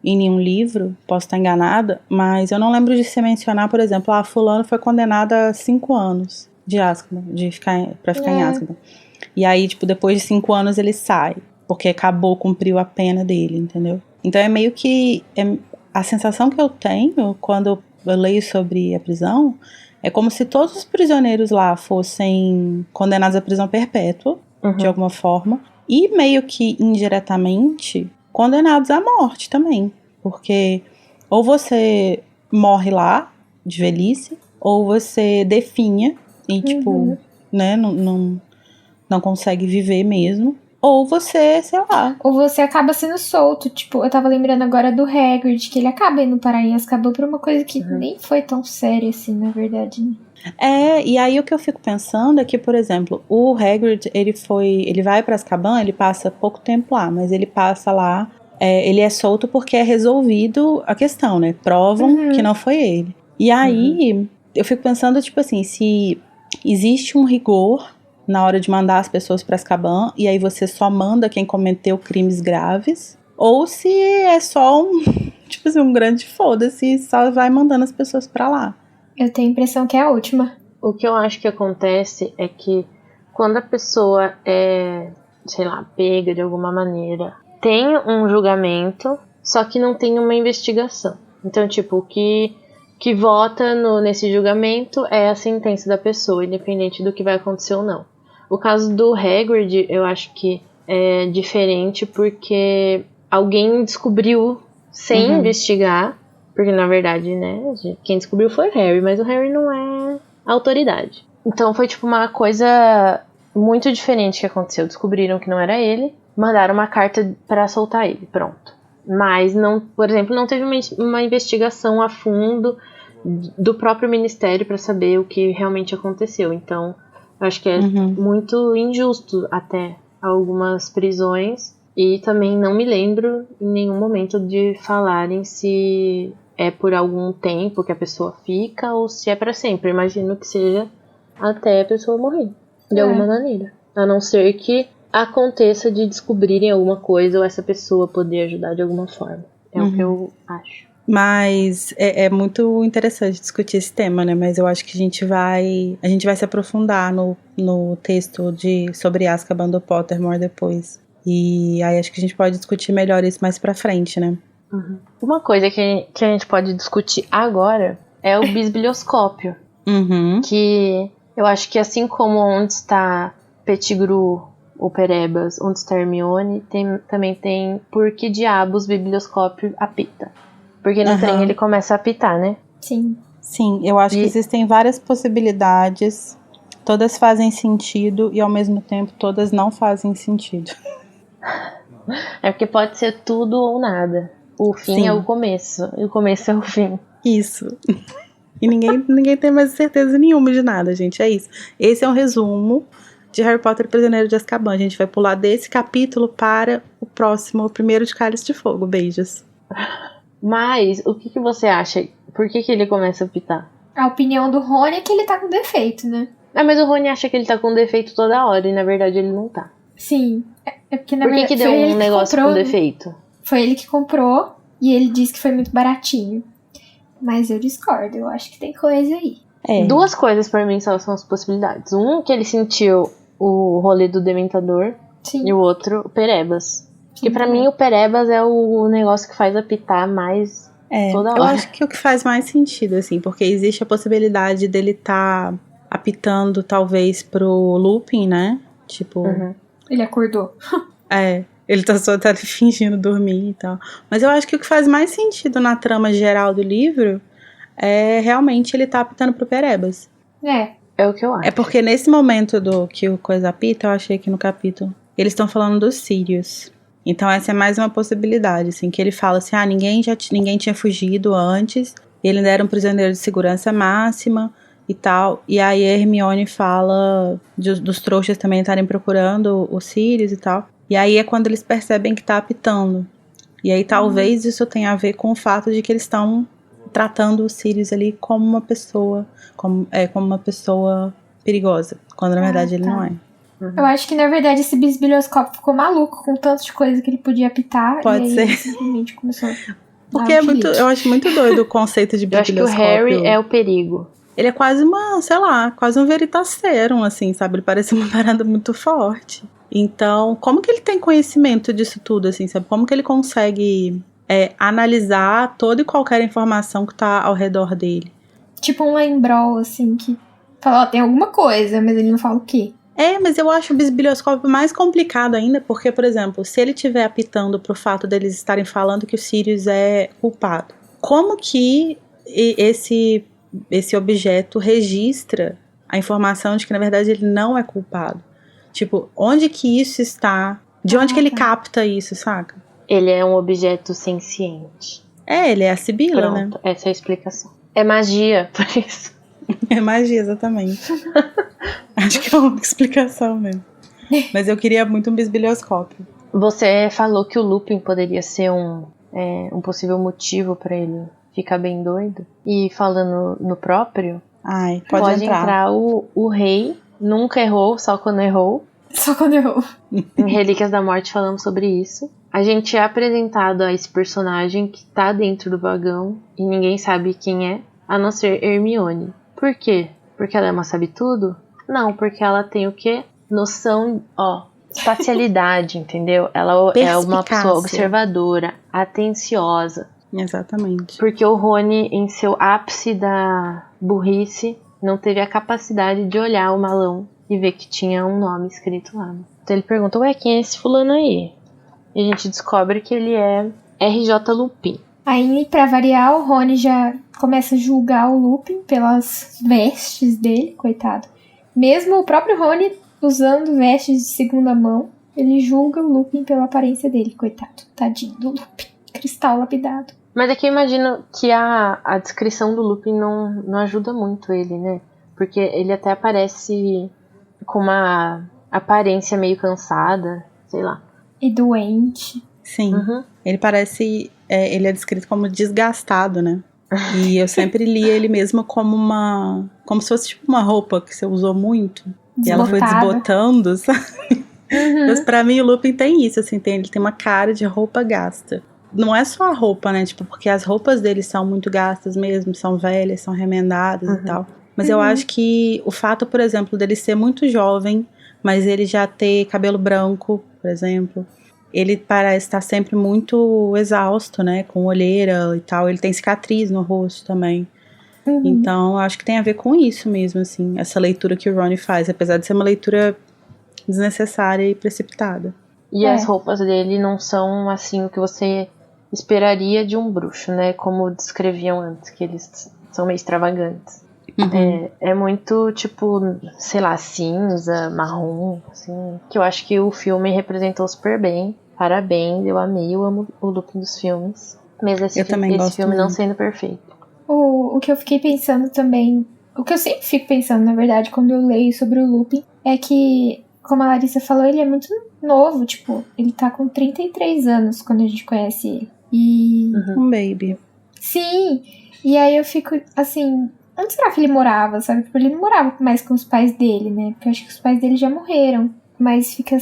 nenhum livro, posso estar enganada, mas eu não lembro de se mencionar, por exemplo, fulano foi condenado a 5 anos de Azkaban, pra ficar em Azkaban. E aí, tipo, depois de 5 anos ele sai, porque cumpriu a pena dele, entendeu? Então é meio que... a sensação que eu tenho quando eu leio sobre a prisão é como se todos os prisioneiros lá fossem condenados à prisão perpétua, de alguma forma, e meio que indiretamente condenados à morte também, porque ou você morre lá, de velhice, ou você definha e, tipo, né, não consegue viver mesmo. Ou você, sei lá. Ou você acaba sendo solto. Tipo, eu tava lembrando agora do Hagrid, que ele acaba indo para Azkaban por uma coisa que nem foi tão séria assim, na verdade. E aí o que eu fico pensando é que, por exemplo, o Hagrid, ele vai pra Azkaban, ele passa pouco tempo lá, mas ele passa lá, ele é solto porque é resolvido a questão, né? Provam que não foi ele. E aí, eu fico pensando, tipo assim, se existe um rigor na hora de mandar as pessoas pra Azkaban, e aí você só manda quem cometeu crimes graves, ou se é só tipo assim, um grande foda-se e só vai mandando as pessoas pra lá. Eu tenho a impressão que é a última. O que eu acho que acontece é que quando a pessoa é, sei lá, pega de alguma maneira, tem um julgamento, só que não tem uma investigação. Então, tipo, o que vota nesse julgamento é a sentença da pessoa, independente do que vai acontecer ou não. O caso do Hagrid, eu acho que é diferente porque alguém descobriu sem investigar, porque na verdade, né, quem descobriu foi o Harry, mas o Harry não é autoridade. Então foi tipo uma coisa muito diferente que aconteceu. Descobriram que não era ele, mandaram uma carta pra soltar ele, pronto. Mas, não, por exemplo, não teve uma investigação a fundo do próprio ministério pra saber o que realmente aconteceu. Então, eu acho que é muito injusto até algumas prisões. E também não me lembro em nenhum momento de falarem se é por algum tempo que a pessoa fica ou se é pra sempre. Eu imagino que seja até a pessoa morrer, de alguma maneira. A não ser que aconteça de descobrirem alguma coisa ou essa pessoa poder ajudar de alguma forma. É o que eu acho. Mas é muito interessante discutir esse tema, né? Mas eu acho que a gente vai se aprofundar no texto sobre Azkaban do Pottermore depois. E aí acho que a gente pode discutir melhor isso mais pra frente, né? Uma coisa que a gente pode discutir agora é o bisbilhoscópio. Que eu acho que assim como onde está Pettigrew ou Perebas, onde está Hermione, também tem por que diabos o biblioscópio apita. Porque no trem ele começa a apitar, né? Sim. Sim, eu acho que existem várias possibilidades, todas fazem sentido e ao mesmo tempo todas não fazem sentido. É porque pode ser tudo ou nada. O fim é o começo, e o começo é o fim. Isso. E ninguém tem mais certeza nenhuma de nada, gente, é isso. Esse é um resumo de Harry Potter e Prisioneiro de Azkaban. A gente vai pular desse capítulo para o próximo, o primeiro de Cálice de Fogo. Beijos. Mas, o que você acha? Por que ele começa a apitar? A opinião do Rony é que ele tá com defeito, né? Mas o Rony acha que ele tá com defeito toda hora, e na verdade ele não tá. Sim. É porque na Por que deu um negócio com defeito? Foi ele que comprou, e ele disse que foi muito baratinho. Mas eu discordo, eu acho que tem coisa aí. Duas coisas pra mim são as possibilidades. Um, que ele sentiu o rolê do Dementador. Sim. E o outro, o Perebas. Porque pra mim o Perebas é o negócio que faz apitar mais toda hora. Eu acho que o que faz mais sentido, assim, porque existe a possibilidade dele tá apitando talvez pro Lupin, né? Tipo... Ele acordou. Ele tá só fingindo dormir e tal. Mas eu acho que o que faz mais sentido na trama geral do livro é realmente ele tá apitando pro Perebas. É o que eu acho. É porque nesse momento que o coisa apita, eu achei aqui no capítulo, eles estão falando dos Sirius. Então essa é mais uma possibilidade, assim, que ele fala assim, ninguém tinha fugido antes, ele ainda era um prisioneiro de segurança máxima e tal. E aí a Hermione fala dos trouxas também estarem procurando os Sirius e tal. E aí é quando eles percebem que tá apitando. E aí talvez isso tenha a ver com o fato de que eles estão tratando os Sirius ali como uma pessoa, como uma pessoa perigosa, quando na verdade ele não é. Eu acho que na verdade esse bisbilhoscópio ficou maluco com tanto de coisa que ele podia apitar. Pode e aí ser. ele simplesmente começou a porque eu acho muito doido o conceito de eu acho bisbilhoscópio. que o Harry é o perigo. Ele é quase quase um Veritaserum, assim, sabe? Ele parece uma parada muito forte. Então, como que ele tem conhecimento disso tudo, assim, sabe? Como que ele consegue analisar toda e qualquer informação que tá ao redor dele? Tipo um lembrol, assim, que fala, tem alguma coisa, mas ele não fala o quê. Mas eu acho o bisbilhoscópio mais complicado ainda, porque, por exemplo, se ele estiver apitando pro fato deles estarem falando que o Sirius é culpado, como que esse objeto registra a informação de que, na verdade, ele não é culpado? Tipo, onde que isso está? De onde que ele capta isso, saca? Ele é um objeto senciente. Ele é a Sibila, né? Pronto, essa é a explicação. É magia, por isso. É magia, exatamente. Acho que é uma explicação mesmo. Mas eu queria muito um bisbilhoscópio. Você falou que o Lupin poderia ser um possível motivo pra ele ficar bem doido. E falando no próprio, pode entrar o rei. Nunca errou, só quando errou. Só quando errou. Em Relíquias da Morte falamos sobre isso. A gente é apresentado a esse personagem que tá dentro do vagão e ninguém sabe quem é, a não ser Hermione. Por quê? Porque ela é uma sabe-tudo? Não, porque ela tem o quê? Noção, espacialidade, entendeu? Ela é uma pessoa observadora, atenciosa. Exatamente. Porque o Rony, em seu ápice da burrice, não teve a capacidade de olhar o malão e ver que tinha um nome escrito lá. Então ele pergunta, quem é esse fulano aí? E a gente descobre que ele é RJ Lupin. Aí, pra variar, o Rony já começa a julgar o Lupin pelas vestes dele, coitado. Mesmo o próprio Rony usando vestes de segunda mão, ele julga o Lupin pela aparência dele, coitado. Tadinho do Lupin. Cristal lapidado. Mas é que eu imagino que a descrição do Lupin não ajuda muito ele, né? Porque ele até aparece com uma aparência meio cansada, sei lá. E doente. Sim. Uhum. Ele parece... ele é descrito como desgastado, né? E eu sempre li ele mesmo como se fosse tipo uma roupa que você usou muito. E ela foi desbotando, sabe? Uhum. Mas pra mim o Lupin tem isso, assim. Ele tem uma cara de roupa gasta. Não é só a roupa, né? Tipo, porque as roupas dele são muito gastas mesmo. São velhas, são remendadas e tal. Mas eu acho que o fato, por exemplo, dele ser muito jovem, mas ele já ter cabelo branco, por exemplo, ele parece estar sempre muito exausto, né, com olheira e tal, ele tem cicatriz no rosto também. Então, acho que tem a ver com isso mesmo, assim, essa leitura que o Rony faz, apesar de ser uma leitura desnecessária e precipitada. E as roupas dele não são, assim, o que você esperaria de um bruxo, né, como descreviam antes, que eles são meio extravagantes. É muito, tipo, sei lá, cinza, marrom, assim, que eu acho que o filme representou super bem. Parabéns, eu amei, eu amo o Lupin dos filmes. Mesmo esse filme não sendo perfeito. O que eu fiquei pensando também, o que eu sempre fico pensando, na verdade, quando eu leio sobre o Lupin, é que, como a Larissa falou, ele é muito novo, tipo, ele tá com 33 anos quando a gente conhece ele. E... Um baby. Sim, e aí eu fico, assim... Onde será que ele morava, sabe? Porque ele não morava mais com os pais dele, né? Porque eu acho que os pais dele já morreram. Mas fica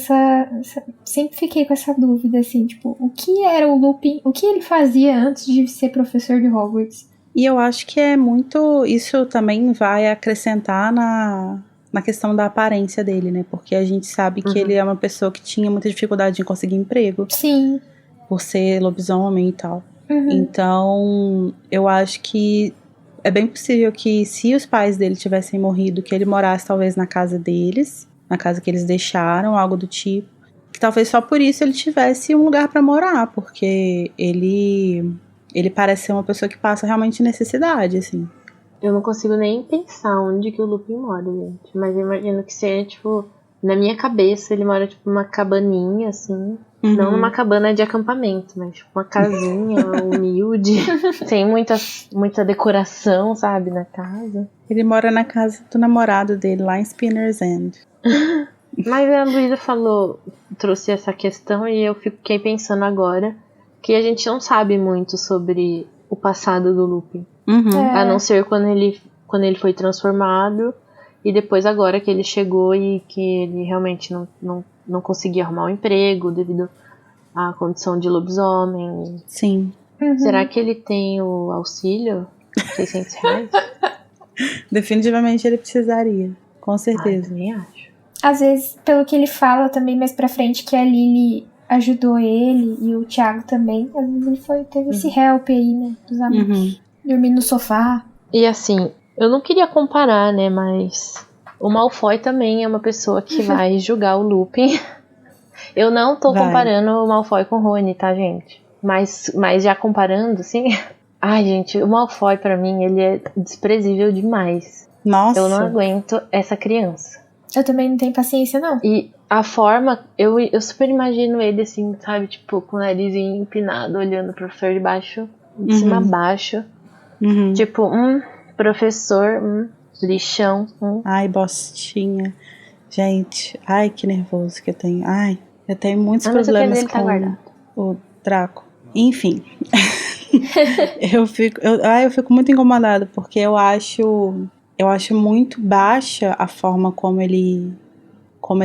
sempre fiquei com essa dúvida, assim, tipo, o que era o Lupin? O que ele fazia antes de ser professor de Hogwarts? E eu acho que é muito... Isso também vai acrescentar na questão da aparência dele, né? Porque a gente sabe que ele é uma pessoa que tinha muita dificuldade em conseguir emprego. Sim. Por ser lobisomem e tal. Então, eu acho que é bem possível que, se os pais dele tivessem morrido, que ele morasse talvez na casa deles, na casa que eles deixaram, algo do tipo. Que talvez só por isso ele tivesse um lugar pra morar, porque ele parece ser uma pessoa que passa realmente necessidade, assim. Eu não consigo nem pensar onde que o Lupin mora, gente. Mas eu imagino que seja, tipo, na minha cabeça ele mora, tipo, numa cabaninha, assim. Não numa cabana de acampamento, mas tipo uma casinha humilde, sem muita decoração, sabe, na casa. Ele mora na casa do namorado dele, lá em Spinner's End. Mas a Luísa trouxe essa questão e eu fiquei pensando agora que a gente não sabe muito sobre o passado do Lupin. A não ser quando ele foi transformado e depois agora que ele chegou e que ele realmente não conseguia arrumar um emprego devido à condição de lobisomem. Sim. Será que ele tem o auxílio? R$600? Definitivamente ele precisaria. Com certeza. Também acho. Às vezes, pelo que ele fala também mais pra frente, que a Lily ajudou ele e o Thiago também. Às vezes ele teve esse help aí, né? Dos amigos. Dormir no sofá. E assim, eu não queria comparar, né? Mas o Malfoy também é uma pessoa que vai julgar o Lupin. Eu não tô comparando o Malfoy com o Rony, tá, gente? Mas já comparando, assim, Ai, gente, o Malfoy pra mim, ele é desprezível demais. Nossa. Eu não aguento essa criança. Eu também não tenho paciência, não. E a forma, eu super imagino ele assim, sabe? Tipo, com o narizinho empinado, olhando pro professor de baixo, de cima a baixo. Uhum. Tipo, professor, lixão. Ai, bostinha. Gente, ai, que nervoso que eu tenho. Ai, eu tenho muitos problemas com o Draco. Enfim. eu fico muito incomodada, porque eu acho muito baixa a forma como ele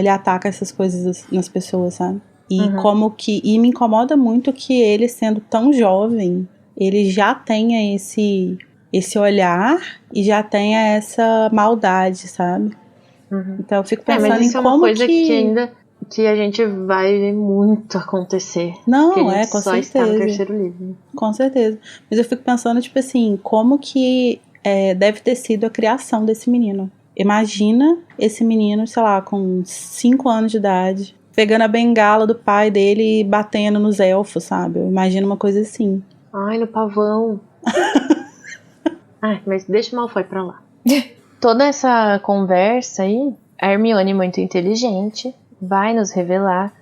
ataca essas coisas nas pessoas, sabe? E me incomoda muito que ele, sendo tão jovem, ele já tenha esse olhar e já tenha essa maldade, sabe? Então eu fico pensando mas isso em é uma como coisa que ainda que a gente vai ver muito acontecer. Não, que a gente com só certeza. está no terceiro livro. Com certeza. Mas eu fico pensando, tipo assim, como que deve ter sido a criação desse menino. Imagina esse menino, sei lá, com 5 anos de idade, pegando a bengala do pai dele e batendo nos elfos, sabe? Eu imagino uma coisa assim. Ai, no pavão. Ai, mas deixa o Malfoy pra lá. Toda essa conversa aí, a Hermione, muito inteligente, vai nos revelar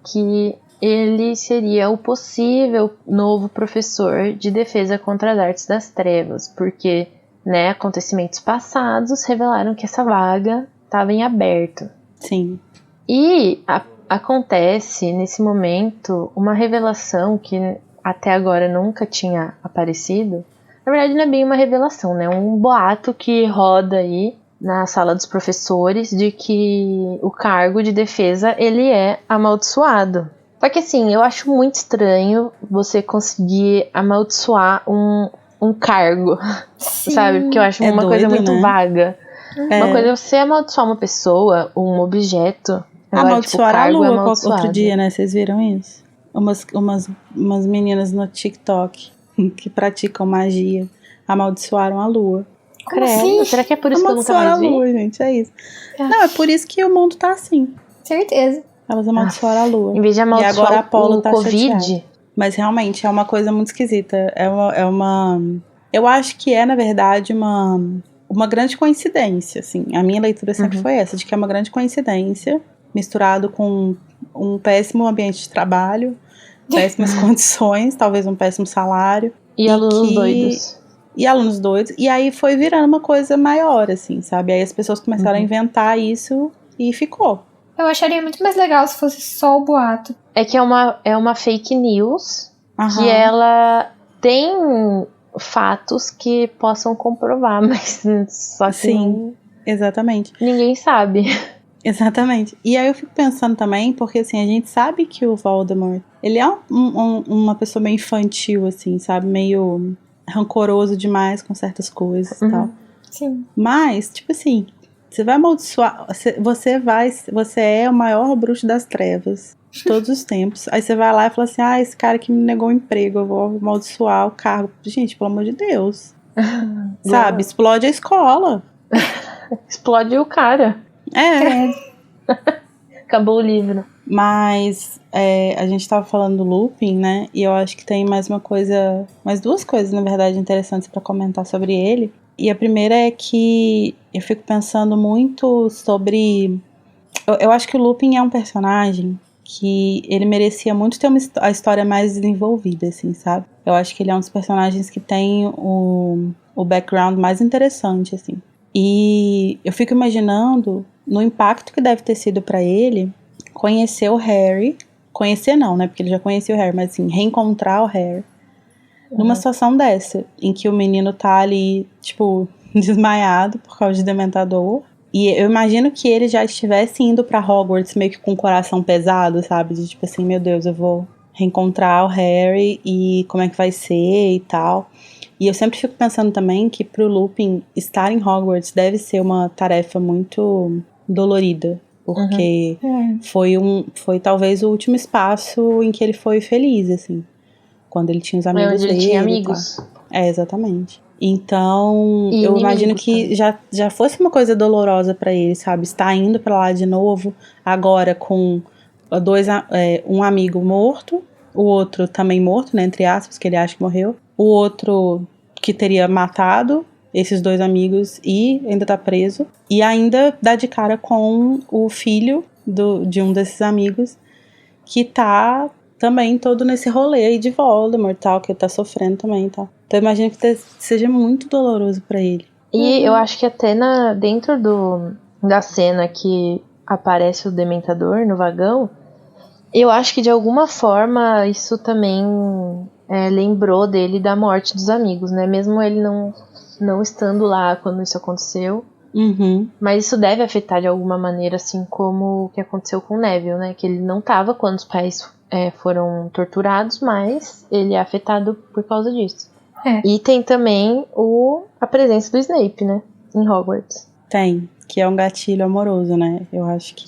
que ele seria o possível novo professor de defesa contra as artes das trevas, porque, né, acontecimentos passados revelaram que essa vaga estava em aberto. Sim. E acontece, nesse momento, uma revelação que até agora nunca tinha aparecido. Na verdade, não é bem uma revelação, né? Um boato que roda aí na sala dos professores de que o cargo de defesa, ele é amaldiçoado. Só que assim, eu acho muito estranho você conseguir amaldiçoar um cargo, Sim. sabe? Porque eu acho uma doido, coisa muito né? vaga. Uma coisa é você amaldiçoar uma pessoa, um objeto. Agora, Amaldiçoar a lua outro dia, dia, né? Vocês viram isso? Umas meninas no TikTok que praticam magia amaldiçoaram a lua. Como Credo, assim? será que é por isso que eu nunca mais Amaldiçoaram a vi? lua, gente, é isso. Não, é por isso que o mundo tá assim. Certeza. Elas amaldiçoaram a lua. Em vez de E agora a amaldiçoar Apolo o tá Covid, chateada. Mas realmente é uma coisa muito esquisita. Eu acho que é, na verdade, uma grande coincidência, assim. A minha leitura sempre foi essa, de que é uma grande coincidência, misturado com um péssimo ambiente de trabalho, péssimas condições, talvez um péssimo salário. e alunos doidos. E alunos doidos. E aí foi virando uma coisa maior, assim, sabe? Aí as pessoas começaram a inventar isso e ficou. Eu acharia muito mais legal se fosse só o boato. É que é uma fake news Aham. que ela tem fatos que possam comprovar, mas só que Sim, exatamente. ninguém sabe. Exatamente. E aí eu fico pensando também, porque assim, a gente sabe que o Voldemort, ele é uma pessoa meio infantil, assim, sabe? Meio rancoroso demais com certas coisas e tal. Sim. Mas, tipo assim, você vai amaldiçoar, você é o maior bruxo das trevas de todos os tempos. Aí você vai lá e fala assim, esse cara que me negou um emprego, eu vou amaldiçoar o cargo. Gente, pelo amor de Deus. Sabe? Explode a escola. Explode o cara. Acabou o livro. Mas a gente tava falando do Lupin, né? E eu acho que tem mais duas coisas, na verdade, interessantes pra comentar sobre ele. E a primeira é que eu fico pensando muito sobre... Eu acho que o Lupin é um personagem que ele merecia muito ter a história mais desenvolvida, assim, sabe? Eu acho que ele é um dos personagens que tem o background mais interessante, assim. E eu fico imaginando no impacto que deve ter sido pra ele conhecer o Harry. Conhecer não, né? Porque ele já conhecia o Harry, mas assim, reencontrar o Harry. Numa situação dessa, em que o menino tá ali, tipo, desmaiado por causa de dementador. E eu imagino que ele já estivesse indo pra Hogwarts meio que com o coração pesado, sabe? De tipo assim, meu Deus, eu vou reencontrar o Harry e como é que vai ser e tal. E eu sempre fico pensando também que pro Lupin estar em Hogwarts deve ser uma tarefa muito dolorida. Porque foi talvez o último espaço em que ele foi feliz, assim. Quando ele tinha os amigos onde dele. ele tinha amigos. Exatamente. Então, E eu imagino que também. já fosse uma coisa dolorosa pra ele, sabe? Estar indo pra lá de novo, agora com um amigo morto, o outro também morto, né? Entre aspas, que ele acha que morreu. o outro que teria matado esses 2 amigos e ainda tá preso, e ainda dá de cara com o filho de um desses amigos, que tá também todo nesse rolê aí de Voldemort, tal, que ele tá sofrendo também, tá. Então eu imagino que seja muito doloroso pra ele. E eu acho que até dentro da cena que aparece o Dementador no vagão, eu acho que de alguma forma isso também lembrou dele da morte dos amigos, né? Mesmo ele não estando lá quando isso aconteceu. Uhum. Mas isso deve afetar de alguma maneira, assim como o que aconteceu com o Neville, né? Que ele não estava quando os pais foram torturados, mas ele é afetado por causa disso. E tem também a presença do Snape, né? Em Hogwarts. Tem, que é um gatilho amoroso, né? Eu acho que...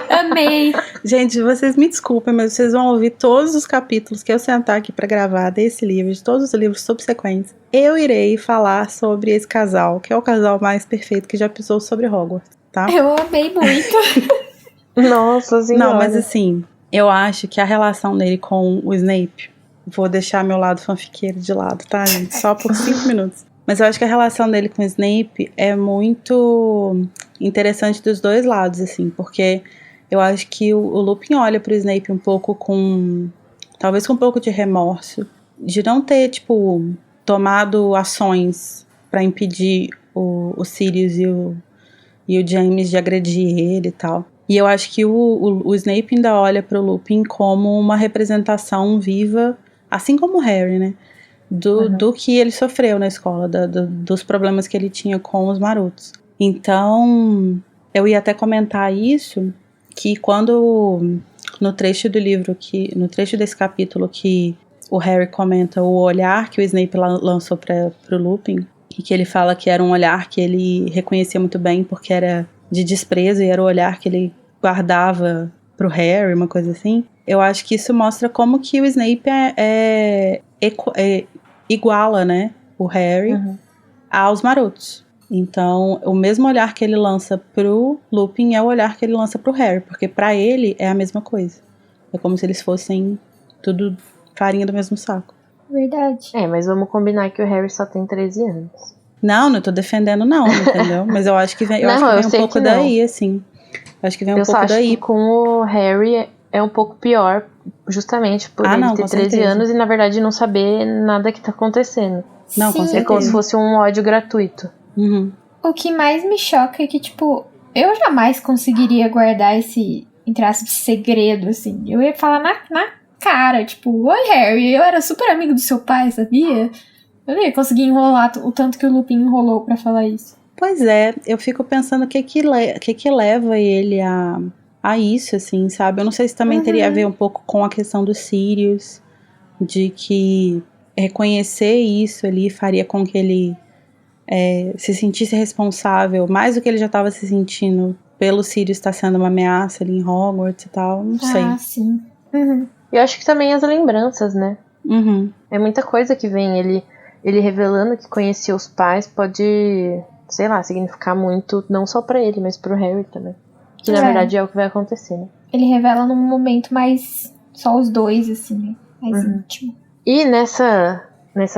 Amei! Gente, vocês me desculpem, mas vocês vão ouvir todos os capítulos que eu sentar aqui pra gravar desse livro, de todos os livros subsequentes. Eu irei falar sobre esse casal, que é o casal mais perfeito que já pisou sobre Hogwarts, tá? Eu amei muito. Nossa senhora. Não, mas assim, eu acho que a relação dele com o Snape, vou deixar meu lado fanfiqueiro de lado, tá, gente? Só por 5 minutos. Mas eu acho que a relação dele com o Snape é muito interessante dos 2 lados, assim, porque eu acho que o Lupin olha pro Snape um pouco talvez com um pouco de remorso, de não ter, tipo, tomado ações pra impedir o Sirius e o James de agredir ele e tal. E eu acho que o Snape ainda olha pro Lupin como uma representação viva, assim como o Harry, né? Do que ele sofreu na escola, dos problemas que ele tinha com os marotos. Então, eu ia até comentar isso, que quando no trecho do livro, no trecho desse capítulo que o Harry comenta o olhar que o Snape lançou pro Lupin, e que ele fala que era um olhar que ele reconhecia muito bem porque era de desprezo e era o olhar que ele guardava pro Harry, uma coisa assim. Eu acho que isso mostra como que o Snape iguala, né, o Harry aos marotos. Então, o mesmo olhar que ele lança pro Lupin é o olhar que ele lança pro Harry, porque pra ele é a mesma coisa. É como se eles fossem tudo farinha do mesmo saco. Verdade. Mas vamos combinar que o Harry só tem 13 anos. Não tô defendendo não, entendeu? Mas eu acho que vem, um pouco daí, assim. Eu acho que vem um pouco daí. Eu acho que com o Harry é um pouco pior, justamente por ele ter 13 certeza. anos e, na verdade, não saber nada que tá acontecendo. Não, com certeza. É como se fosse um ódio gratuito. Uhum. O que mais me choca é que, tipo, eu jamais conseguiria guardar esse, entre aspas, segredo, assim. Eu ia falar na cara, tipo, oi, Harry, eu era super amigo do seu pai, sabia? Eu não ia conseguir enrolar o tanto que o Lupin enrolou pra falar isso. Pois é, eu fico pensando o que leva ele a isso, assim, sabe? Eu não sei se também teria a ver um pouco com a questão dos Sirius, de que reconhecer isso ali faria com que ele se sentisse responsável, mais do que ele já estava se sentindo pelo Sirius estar sendo uma ameaça ali em Hogwarts e tal, não sei. Ah, sim. Eu acho que também as lembranças, né? Uhum. É muita coisa que vem, ele revelando que conhecia os pais pode, sei lá, significar muito, não só pra ele, mas pro Harry também. Que na verdade é o que vai acontecer, né? Ele revela num momento mais só os dois, assim, né? Mais íntimo. E nessa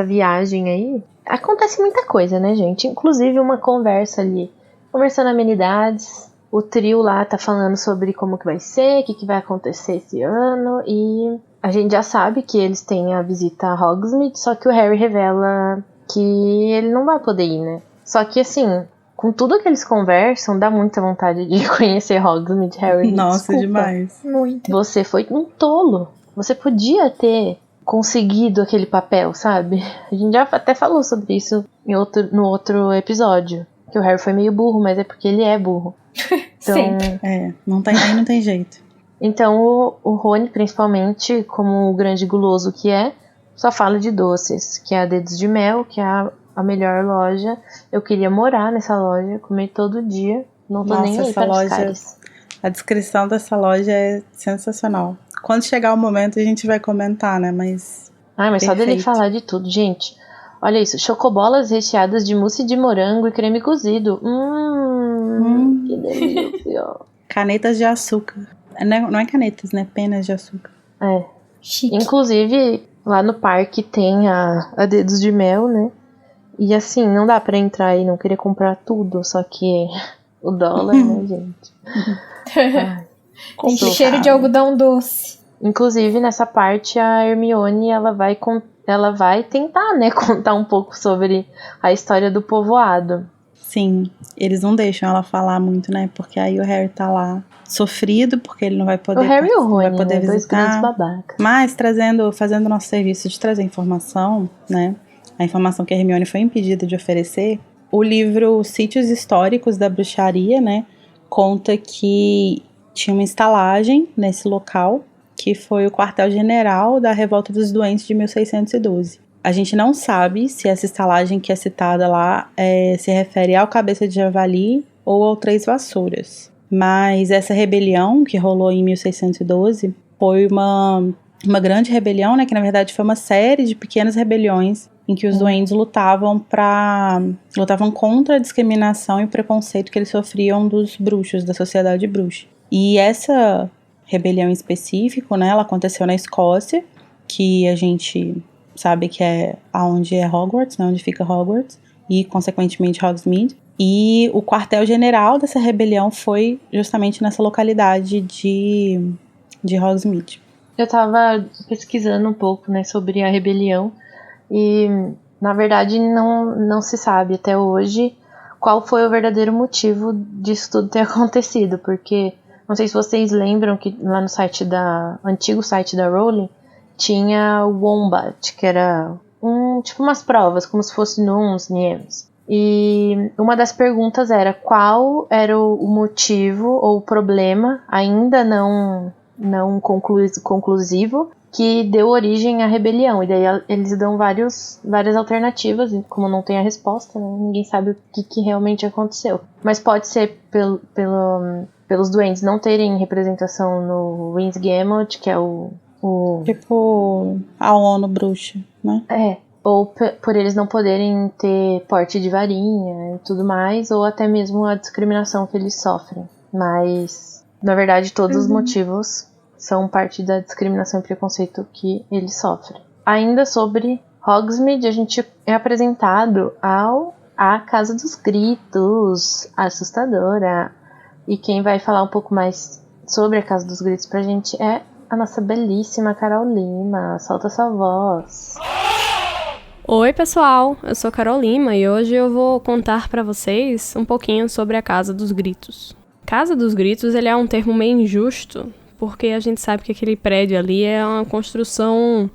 viagem aí, acontece muita coisa, né, gente? Inclusive uma conversa ali, conversando amenidades. O trio lá tá falando sobre como que vai ser, o que vai acontecer esse ano. E a gente já sabe que eles têm a visita a Hogsmeade, só que o Harry revela que ele não vai poder ir, né? Só que assim, com tudo que eles conversam, dá muita vontade de conhecer Hogsmeade, Harry. Nossa, desculpa. demais. Muito. Você foi um tolo. Você podia ter conseguido aquele papel, sabe? A gente já até falou sobre isso no outro episódio. Que o Harry foi meio burro, mas é porque ele é burro. Então, Sempre. Aí não tem jeito. Então o Rony, principalmente, como o grande guloso que é, só fala de doces, que é a Dedos de Mel, que é a melhor loja. Eu queria morar nessa loja, comer todo dia. Não tô nem aí para os caras. A descrição dessa loja é sensacional. Quando chegar o momento a gente vai comentar, né? Mas só dele falar de tudo, gente. Olha isso, chocobolas recheadas de mousse de morango e creme cozido. Que delícia. Canetas de açúcar. Não é canetas, né? Penas de açúcar. É. Chique. Inclusive, lá no parque tem a Dedos de Mel, né? E assim, não dá pra entrar e não querer comprar tudo, só que o dólar, né, gente? Ai, Tem cheiro de algodão doce. inclusive, nessa parte, a Hermione, ela vai tentar, né, contar um pouco sobre a história do povoado. Sim, eles não deixam ela falar muito, né? Porque aí o Harry tá lá sofrido, porque ele não vai poder, O Harry e o não Rony, vai poder né, dois grandes visitar. babacas. Mas fazendo o nosso serviço de trazer informação, né? A informação que a Hermione foi impedida de oferecer, o livro Sítios Históricos da Bruxaria, né? Conta que tinha uma estalagem nesse local, que foi o quartel-general da Revolta dos Doentes de 1612. A gente não sabe se essa estalagem que é citada lá se refere ao Cabeça de Javali ou ao Três Vassouras. Mas essa rebelião que rolou em 1612 foi uma grande rebelião, né? Que na verdade foi uma série de pequenas rebeliões em que os duendes lutavam contra a discriminação e o preconceito que eles sofriam dos bruxos, da sociedade bruxa. E essa rebelião em específico, né, ela aconteceu na Escócia, que a gente sabe que é onde é Hogwarts, né, onde fica Hogwarts, e consequentemente Hogsmeade. E o quartel-general dessa rebelião foi justamente nessa localidade de Hogsmeade. Eu tava pesquisando um pouco, né, sobre a rebelião e, na verdade, não se sabe até hoje qual foi o verdadeiro motivo disso tudo ter acontecido, porque não sei se vocês lembram que lá no antigo site da Rowling tinha o Wombat, que era tipo umas provas, como se fosse Nuns, Niems. E uma das perguntas era qual era o motivo ou o problema, ainda não conclusivo, que deu origem à rebelião. E daí eles dão várias alternativas, e como não tem a resposta, né, ninguém sabe o que realmente aconteceu. Mas pode ser pelos doentes não terem representação no Winsgambot, que é o tipo a ONU bruxa, né? Ou por eles não poderem ter porte de varinha e tudo mais, ou até mesmo a discriminação que eles sofrem. Mas, na verdade, todos os motivos são parte da discriminação e preconceito que eles sofrem. Ainda sobre Hogsmeade, a gente é apresentado à Casa dos Gritos, assustadora. E quem vai falar um pouco mais sobre a Casa dos Gritos pra gente é a nossa belíssima Carol Lima. Solta sua voz. Oi pessoal, eu sou Carol Lima e hoje eu vou contar pra vocês um pouquinho sobre a Casa dos Gritos. Casa dos Gritos, ele é um termo meio injusto, porque a gente sabe que aquele prédio ali é uma construção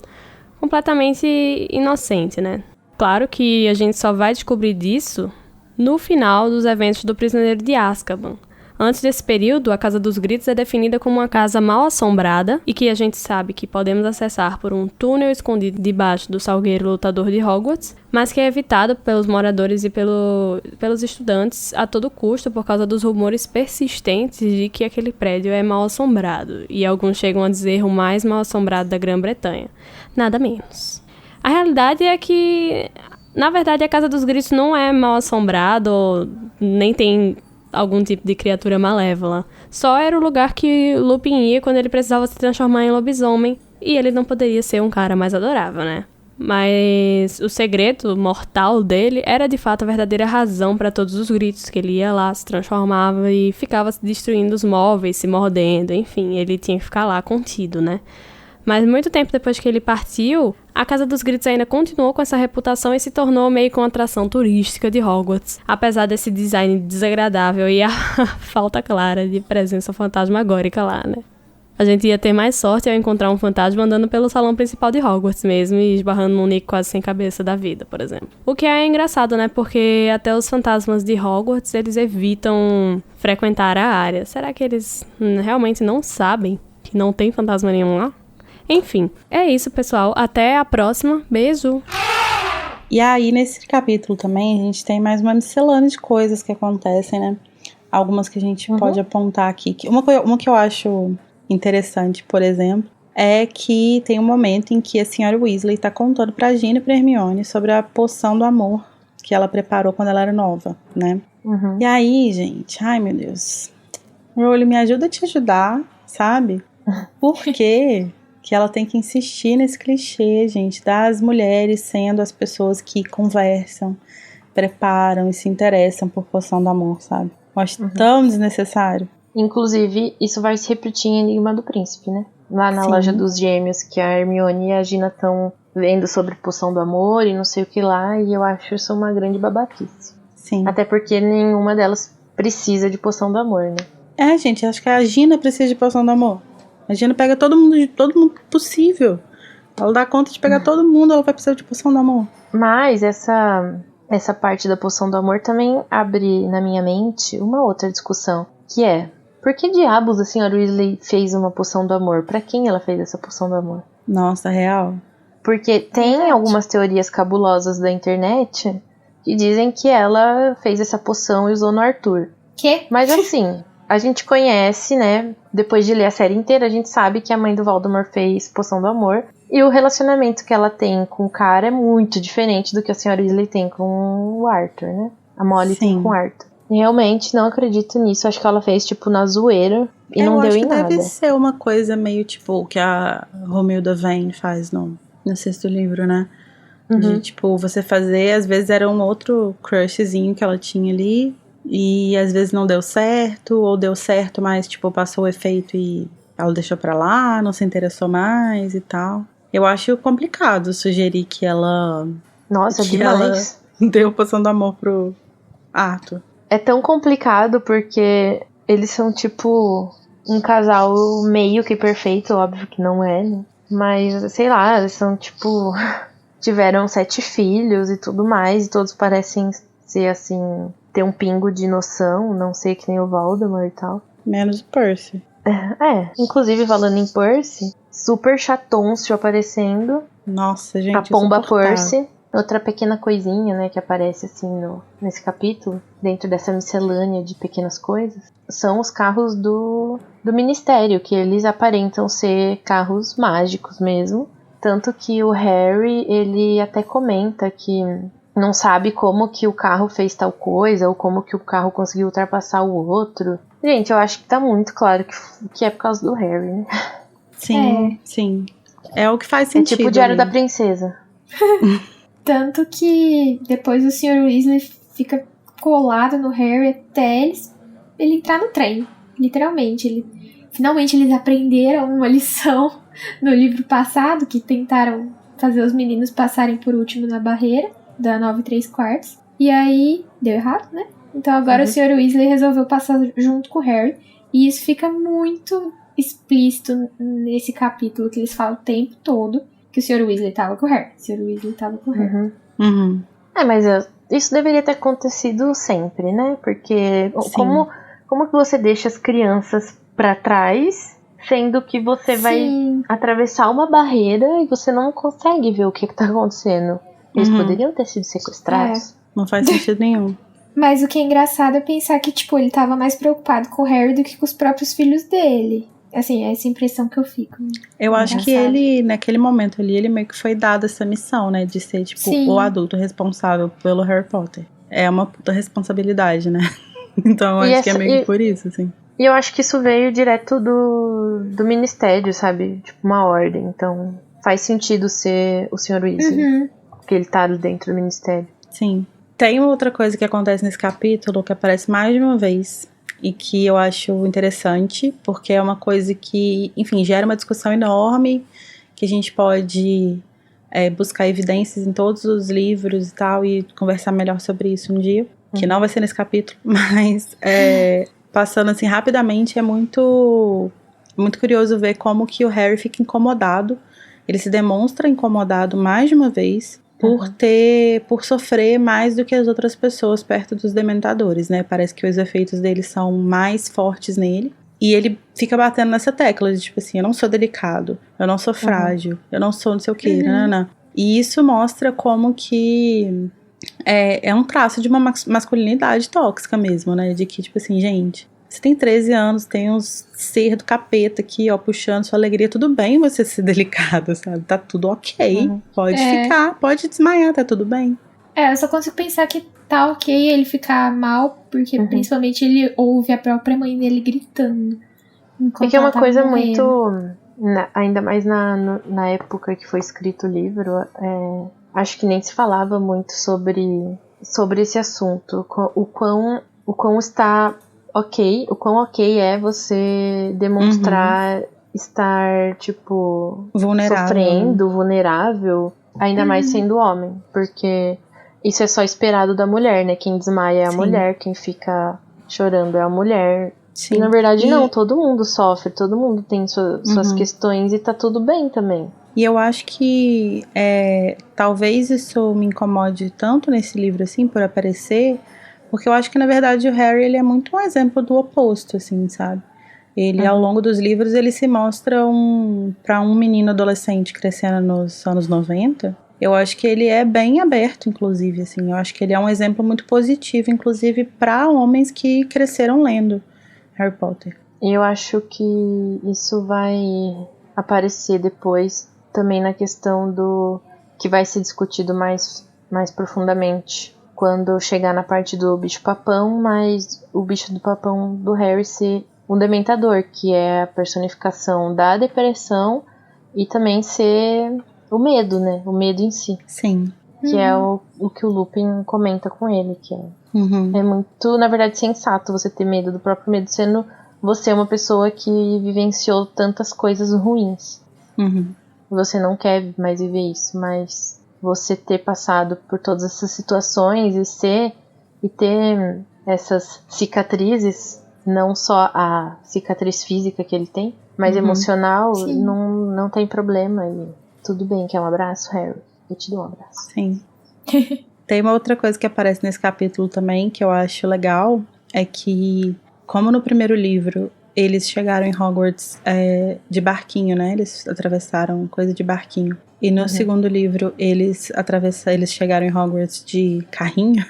completamente inocente, né? Claro que a gente só vai descobrir disso no final dos eventos do Prisioneiro de Azkaban. Antes desse período, a Casa dos Gritos é definida como uma casa mal assombrada e que a gente sabe que podemos acessar por um túnel escondido debaixo do Salgueiro Lutador de Hogwarts, mas que é evitado pelos moradores e pelos estudantes a todo custo por causa dos rumores persistentes de que aquele prédio é mal assombrado, e alguns chegam a dizer o mais mal assombrado da Grã-Bretanha. Nada menos. A realidade é que, na verdade, a Casa dos Gritos não é mal assombrada ou nem tem algum tipo de criatura malévola. Só era o lugar que Lupin ia quando ele precisava se transformar em lobisomem, e ele não poderia ser um cara mais adorável, né? Mas o segredo mortal dele era de fato a verdadeira razão para todos os gritos, que ele ia lá, se transformava e ficava destruindo os móveis, se mordendo, enfim, ele tinha que ficar lá contido, né? Mas muito tempo depois que ele partiu, a Casa dos Gritos ainda continuou com essa reputação e se tornou meio que uma atração turística de Hogwarts, apesar desse design desagradável e a falta clara de presença fantasmagórica lá, né? A gente ia ter mais sorte ao encontrar um fantasma andando pelo salão principal de Hogwarts mesmo e esbarrando num Nick quase sem cabeça da vida, por exemplo. O que é engraçado, né? Porque até os fantasmas de Hogwarts, eles evitam frequentar a área. Será que eles realmente não sabem que não tem fantasma nenhum lá? Enfim, é isso, pessoal. Até a próxima. Beijo! E aí, nesse capítulo também, a gente tem mais uma miscelânea de coisas que acontecem, né? Algumas que a gente pode apontar aqui. Uma que eu acho interessante, por exemplo, é que tem um momento em que a senhora Weasley tá contando pra Gina e pra Hermione sobre a poção do amor que ela preparou quando ela era nova, né? E aí, gente, ai meu Deus, Rowling, me ajuda a te ajudar, sabe? Por quê? que ela tem que insistir nesse clichê, gente, das mulheres sendo as pessoas que conversam, preparam e se interessam por poção do amor, sabe? Eu acho tão desnecessário. Inclusive, isso vai se repetir em Enigma do Príncipe, né? Lá na Sim. loja dos gêmeos, que a Hermione e a Gina estão vendo sobre poção do amor e não sei o que lá, e eu acho isso uma grande babaquice. Sim. Até porque nenhuma delas precisa de poção do amor, né? É, gente, acho que a Gina precisa de poção do amor. A Gina pega todo mundo possível. Ela dá conta de pegar todo mundo, ela vai precisar de poção do amor. Mas essa parte da poção do amor também abre na minha mente uma outra discussão, que é: por que diabos a senhora Weasley fez uma poção do amor? Pra quem ela fez essa poção do amor? Nossa, real. Porque tem algumas teorias cabulosas da internet que dizem que ela fez essa poção e usou no Arthur. Quê? Mas assim, a gente conhece, né? Depois de ler a série inteira, a gente sabe que a mãe do Voldemort fez poção do amor. E o relacionamento que ela tem com o cara é muito diferente do que a senhora Weasley tem com o Arthur, né? A Molly tem com o Arthur. Realmente não acredito nisso. Acho que ela fez tipo na zoeira e não deu em nada. Eu acho que deve ser uma coisa meio tipo o que a Romilda Vane faz no sexto livro, né? De tipo, você fazer, às vezes era um outro crushzinho que ela tinha ali, e às vezes não deu certo, ou deu certo, mas tipo, passou o efeito e ela deixou pra lá, não se interessou mais e tal. Eu acho complicado sugerir que ela... Nossa, que demais. ela deu poção do amor pro Arthur. É tão complicado porque eles são tipo um casal meio que perfeito, óbvio que não é, né? Mas, sei lá, eles são tipo... tiveram 7 filhos e tudo mais, e todos parecem ser assim, ter um pingo de noção, não sei, que nem o Voldemort e tal. Menos o Percy. Inclusive falando em Percy, super chatôncio aparecendo. Nossa, gente, A pomba insuportável. Percy. Outra pequena coisinha, né, que aparece assim nesse capítulo, dentro dessa miscelânea de pequenas coisas, são os carros do Ministério, que eles aparentam ser carros mágicos mesmo. Tanto que o Harry, ele até comenta que não sabe como que o carro fez tal coisa, ou como que o carro conseguiu ultrapassar o outro. Gente, eu acho que tá muito claro que é por causa do Harry, né? Sim, sim. É o que faz sentido. É tipo o Diário ali. da Princesa. Tanto que depois o Sr. Weasley fica colado no Harry até ele entrar no trem. Literalmente. Finalmente eles aprenderam uma lição no livro passado, que tentaram fazer os meninos passarem por último na barreira da 9 3/4. E aí deu errado, né? Então agora o Sr. Weasley resolveu passar junto com o Harry. E isso fica muito explícito nesse capítulo, que eles falam o tempo todo que o Sr. Weasley tava com o Harry. O Sr. Weasley tava com o Harry. Mas isso deveria ter acontecido sempre, né? Porque como que você deixa as crianças pra trás, sendo que você vai atravessar uma barreira e você não consegue ver o que tá acontecendo? Eles poderiam ter sido sequestrados. Não faz sentido nenhum. Mas o que é engraçado é pensar que, tipo, ele tava mais preocupado com o Harry do que com os próprios filhos dele. Assim, é essa impressão que eu fico. Eu acho que ele, naquele momento ali, ele meio que foi dado essa missão, né? De ser, tipo, o adulto responsável pelo Harry Potter. É uma puta responsabilidade, né? Então eu acho que é meio que por isso, assim. E eu acho que isso veio direto do Ministério, sabe? Tipo, uma ordem. Então faz sentido ser o Sr. Weasley. Porque ele tá dentro do Ministério. Sim. Tem outra coisa que acontece nesse capítulo que aparece mais de uma vez e que eu acho interessante, porque é uma coisa que, enfim, gera uma discussão enorme, que a gente pode buscar evidências em todos os livros e tal, e conversar melhor sobre isso um dia, que não vai ser nesse capítulo, mas passando assim rapidamente, é muito curioso ver como que o Harry fica incomodado. Ele se demonstra incomodado mais de uma vez por sofrer mais do que as outras pessoas perto dos dementadores, né? Parece que os efeitos deles são mais fortes nele. E ele fica batendo nessa tecla de tipo assim, eu não sou delicado, eu não sou frágil, eu não sou não sei o que, E isso mostra como que é um traço de uma masculinidade tóxica mesmo, né? De que tipo assim, gente, você tem 13 anos, tem uns ser do capeta aqui, ó, puxando sua alegria. Tudo bem você ser delicado, sabe? Tá tudo ok. Pode ficar, pode desmaiar, tá tudo bem. Eu só consigo pensar que tá ok ele ficar mal, porque principalmente ele ouve a própria mãe dele gritando. É que é uma coisa muito Ainda mais na época que foi escrito o livro, acho que nem se falava muito sobre esse assunto. O quão está ok, o quão ok é você demonstrar estar, tipo, vulnerável. Sofrendo, vulnerável, ainda mais sendo homem, porque isso é só esperado da mulher, né? Quem desmaia é a mulher, quem fica chorando é a mulher. Sim. E na verdade não, todo mundo sofre, todo mundo tem suas questões e tá tudo bem também. E eu acho que talvez isso me incomode tanto nesse livro, assim, por aparecer, porque eu acho que, na verdade, o Harry, ele é muito um exemplo do oposto, assim, sabe? Ele, ao longo dos livros, ele se mostra pra um menino adolescente crescendo nos anos 90, eu acho que ele é bem aberto, inclusive, assim, eu acho que ele é um exemplo muito positivo, inclusive, pra homens que cresceram lendo Harry Potter. E eu acho que isso vai aparecer depois também na questão do que vai ser discutido mais profundamente quando chegar na parte do bicho-papão, mas o bicho-papão do Harry ser um dementador, que é a personificação da depressão e também ser o medo, né? O medo em si. Sim. Que é o que o Lupin comenta com ele, que é muito, na verdade, sensato você ter medo do próprio medo, sendo você uma pessoa que vivenciou tantas coisas ruins. Você não quer mais viver isso, mas você ter passado por todas essas situações e ter essas cicatrizes, não só a cicatriz física que ele tem, mas emocional, não tem problema. E tudo bem, quer um abraço, Harry? Eu te dou um abraço. Sim. Tem uma outra coisa que aparece nesse capítulo também, que eu acho legal, é que, como no primeiro livro, eles chegaram em Hogwarts de barquinho, né? Eles atravessaram coisa de barquinho. E no segundo livro, eles chegaram em Hogwarts de carrinho,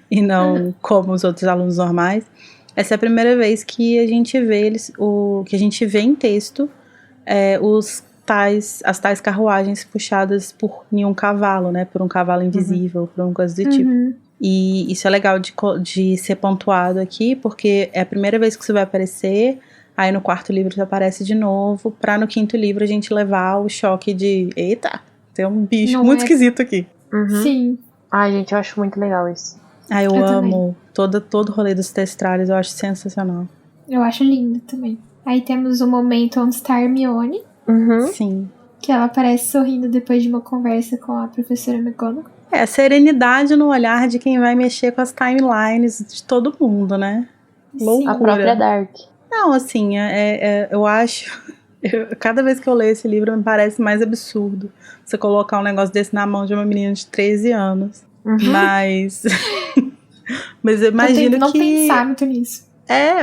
e não como os outros alunos normais. Essa é a primeira vez que a gente vê que a gente vê em texto as tais carruagens puxadas por nenhum cavalo, né? Por um cavalo invisível, por uma coisa do tipo. E isso é legal de ser pontuado aqui, porque é a primeira vez que isso vai aparecer, aí no quarto livro já aparece de novo, pra no quinto livro a gente levar o choque de, eita, tem um bicho muito esquisito aqui. Sim. Ai, gente, eu acho muito legal isso. Eu amo todo o rolê dos testralhos, eu acho sensacional. Eu acho lindo também. Aí temos o momento onde está a Hermione. Sim. Que ela aparece sorrindo depois de uma conversa com a professora McGonagall. Serenidade no olhar de quem vai mexer com as timelines de todo mundo, né? Loucura. A própria Dark. Não, assim, eu acho... cada vez que eu leio esse livro me parece mais absurdo você colocar um negócio desse na mão de uma menina de 13 anos. Mas eu imagino não pensar muito nisso.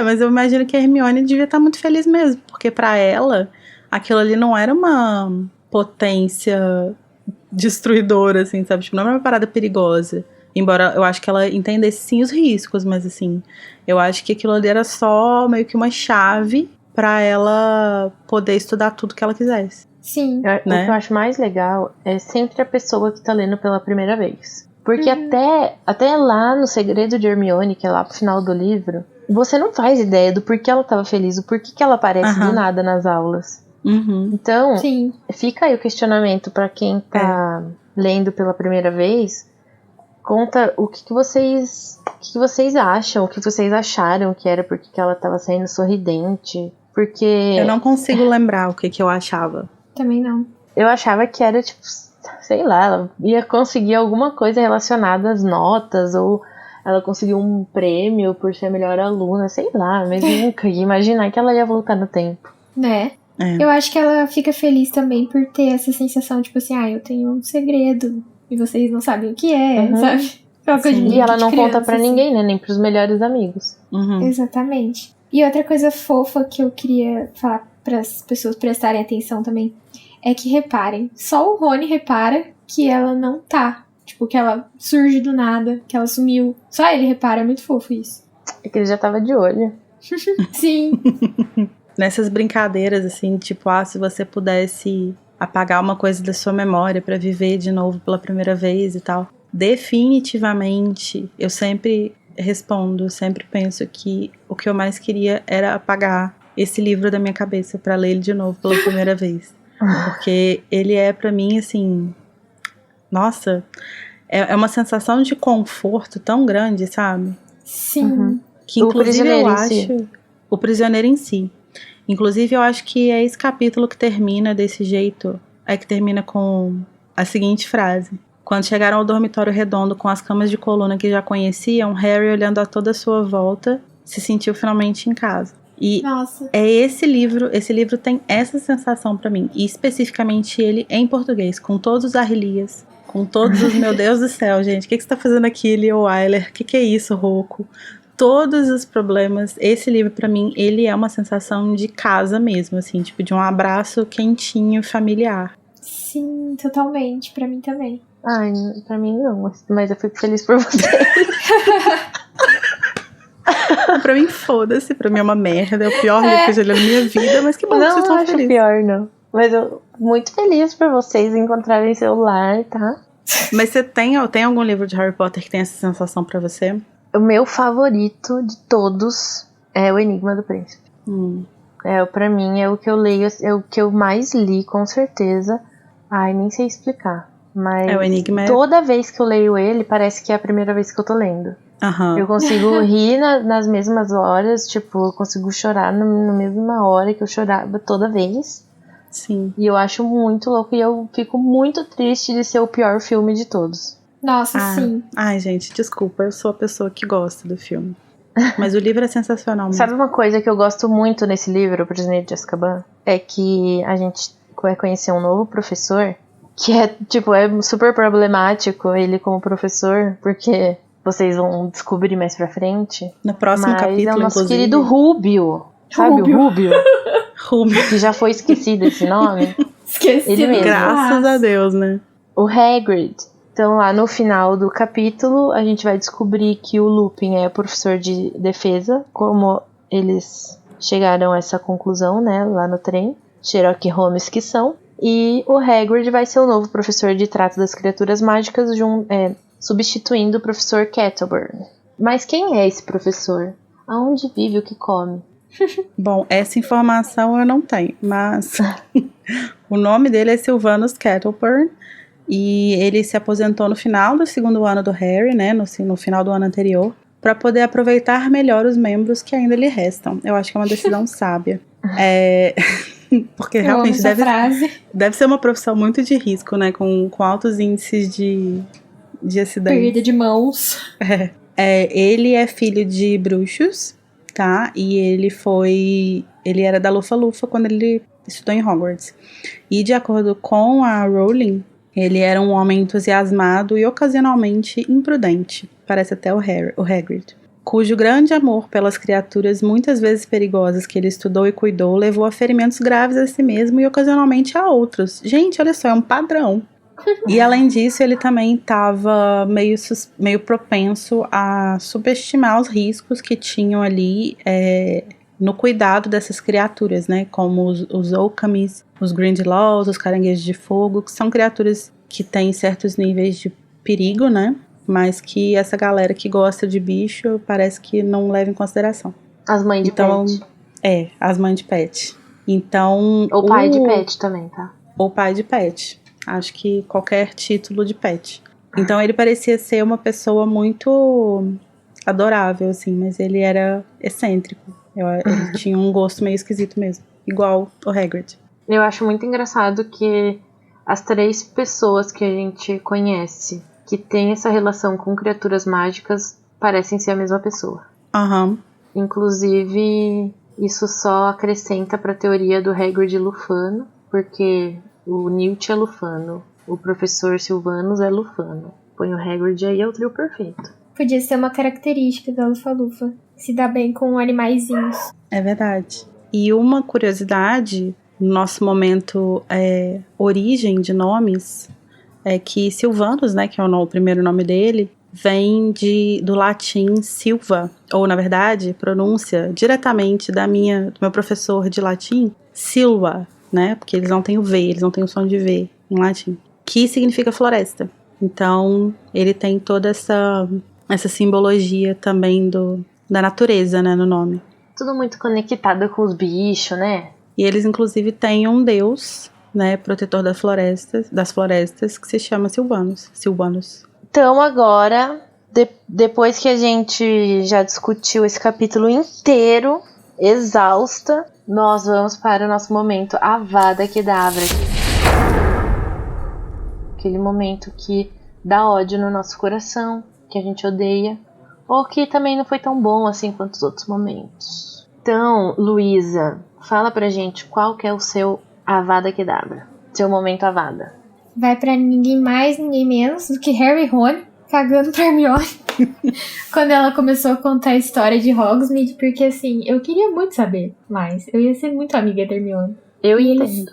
Mas eu imagino que a Hermione devia estar muito feliz mesmo, porque pra ela, aquilo ali não era uma potência destruidora, assim, sabe? Tipo, não era uma parada perigosa. Embora eu acho que ela entendesse sim os riscos, mas assim, eu acho que aquilo ali era só meio que uma chave pra ela poder estudar tudo que ela quisesse. Sim. Né? O que eu acho mais legal é sempre a pessoa que tá lendo pela primeira vez. Porque até lá no Segredo de Hermione, que é lá pro final do livro, você não faz ideia do porquê ela tava feliz, o porquê que ela aparece do nada nas aulas. Então, fica aí o questionamento pra quem tá lendo pela primeira vez. Conta o que vocês acham, o que vocês acharam que era, porque que ela tava saindo sorridente. Porque... eu não consigo lembrar o que eu achava. Também não. Eu achava que era, tipo, sei lá, ela ia conseguir alguma coisa relacionada às notas, ou ela conseguiu um prêmio por ser a melhor aluna, sei lá, mas nunca ia imaginar que ela ia voltar no tempo. Né? Eu acho que ela fica feliz também por ter essa sensação, tipo assim, eu tenho um segredo e vocês não sabem o que é, sabe? E ela não conta pra ninguém, né? Nem pros melhores amigos. Exatamente. E outra coisa fofa que eu queria falar para as pessoas prestarem atenção também é que reparem, só o Rony repara que ela não tá. Tipo, que ela surge do nada, que ela sumiu. Só ele repara, é muito fofo isso. É que ele já tava de olho. Sim. Nessas brincadeiras, assim, tipo, se você pudesse apagar uma coisa da sua memória pra viver de novo pela primeira vez e tal. Definitivamente, eu sempre respondo, sempre penso que o que eu mais queria era apagar esse livro da minha cabeça pra ler ele de novo pela primeira vez. Porque ele é pra mim, assim... Nossa, é uma sensação de conforto tão grande, sabe? Sim. Que O inclusive prisioneiro eu em acho... si. O prisioneiro em si. Inclusive eu acho que é esse capítulo que termina desse jeito. É que termina com a seguinte frase. Quando chegaram ao dormitório redondo com as camas de coluna que já conheciam, Harry, olhando a toda a sua volta, se sentiu finalmente em casa. E Nossa. é esse livro tem essa sensação pra mim. E especificamente ele em português, com todos os Arlias, com todos os... Meu Deus do céu, gente, o que você tá fazendo aqui, Leo Wyler? O que é isso, Rocco? Todos os problemas. Esse livro, pra mim, ele é uma sensação de casa mesmo, assim, tipo, de um abraço quentinho, familiar. Sim, totalmente. Pra mim também. Ai, pra mim não, mas eu fico feliz por você. Pra mim, foda-se, pra mim é uma merda, é o pior livro que eu já li na minha vida, mas que bom que vocês Não estão acho felizes. pior, não. Mas eu muito feliz por vocês encontrarem seu lar, tá? Mas você tem algum livro de Harry Potter que tem essa sensação pra você? O meu favorito de todos é O Enigma do Príncipe. Pra mim, é o que eu leio, é o que eu mais li, com certeza. Ai, nem sei explicar. Mas O Enigma toda vez que eu leio ele, parece que é a primeira vez que eu tô lendo. Eu consigo rir nas mesmas horas, tipo, eu consigo chorar na mesma hora que eu chorava toda vez. Sim. E eu acho muito louco e eu fico muito triste de ser o pior filme de todos. Nossa, sim. Ai, gente, desculpa, eu sou a pessoa que gosta do filme. Mas o livro é sensacional mesmo. Sabe uma coisa que eu gosto muito nesse livro, O Prisioneiro de Azkaban? É que a gente vai conhecer um novo professor que é super problemático ele como professor, porque vocês vão descobrir mais pra frente. No próximo capítulo, é o nosso inclusive. querido Rúbio. Sabe o Rúbio? Rúbio. Que já foi esquecido esse nome. Esqueci. Ele mesmo. Graças a Deus, né? O Hagrid. Então lá no final do capítulo a gente vai descobrir que o Lupin é professor de defesa, como eles chegaram a essa conclusão, né, lá no trem, Sherlock Holmes que são, e o Hagrid vai ser o novo professor de trato das criaturas mágicas, substituindo o professor Kettleburn. Mas quem é esse professor? Aonde vive, o que come? Bom, essa informação eu não tenho, mas o nome dele é Sylvanus Kettleburn. E ele se aposentou no final do segundo ano do Harry, né, no final do ano anterior, para poder aproveitar melhor os membros que ainda lhe restam. Eu acho que é uma decisão sábia. Porque realmente deve ser uma profissão muito de risco, né, com altos índices de acidentes. Perda de mãos. Ele é filho de bruxos, tá? E ele era da Lufa-Lufa quando ele estudou em Hogwarts. E de acordo com a Rowling, ele era um homem entusiasmado e ocasionalmente imprudente, parece até o Hagrid, cujo grande amor pelas criaturas muitas vezes perigosas que ele estudou e cuidou levou a ferimentos graves a si mesmo e ocasionalmente a outros. Gente, olha só, é um padrão. E além disso, ele também estava meio propenso a subestimar os riscos que tinham ali no cuidado dessas criaturas, né? Como os Okamis, os Grindylows, os Caranguejos de Fogo, que são criaturas que têm certos níveis de perigo, né? Mas que essa galera que gosta de bicho parece que não leva em consideração. As mães de pet. As mães de pet. Então... Ou pai de pet também, tá? Ou pai de pet. Acho que qualquer título de pet. Então ele parecia ser uma pessoa muito adorável, assim, mas ele era excêntrico. Ele tinha um gosto meio esquisito mesmo. Igual o Hagrid. Eu acho muito engraçado que as 3 pessoas que a gente conhece que tem essa relação com criaturas mágicas parecem ser a mesma pessoa. Inclusive, isso só acrescenta pra teoria do Hagrid lufano, porque o Newt é lufano, o professor Sylvanus é lufano. Põe o Hagrid aí, é o trio perfeito. Podia ser uma característica da Lufa-Lufa. Se dá bem com animaizinhos. É verdade. E uma curiosidade, no nosso momento origem de nomes, é que Sylvanus, né, que é o primeiro nome dele, vem do latim Silva, ou na verdade, pronúncia diretamente do meu professor de latim, Silva, né, porque eles não têm o V, eles não têm o som de V em latim, que significa floresta. Então, ele tem toda essa simbologia também da natureza, né, no nome. Tudo muito conectado com os bichos, né? E eles, inclusive, têm um deus, né, protetor das florestas, que se chama Sylvanas. Então agora, depois que a gente já discutiu esse capítulo inteiro, exausta, nós vamos para o nosso momento Avada Kedavra. Aquele momento que dá ódio no nosso coração, que a gente odeia, ou que também não foi tão bom assim quanto os outros momentos. Então, Luísa, fala pra gente qual que é o seu Avada Kedavra, seu momento Avada. Vai pra ninguém mais, ninguém menos do que Harry e Rony cagando pra Hermione quando ela começou a contar a história de Hogsmeade, porque assim, eu queria muito saber mais, eu ia ser muito amiga da Hermione. Eu E entendo. eles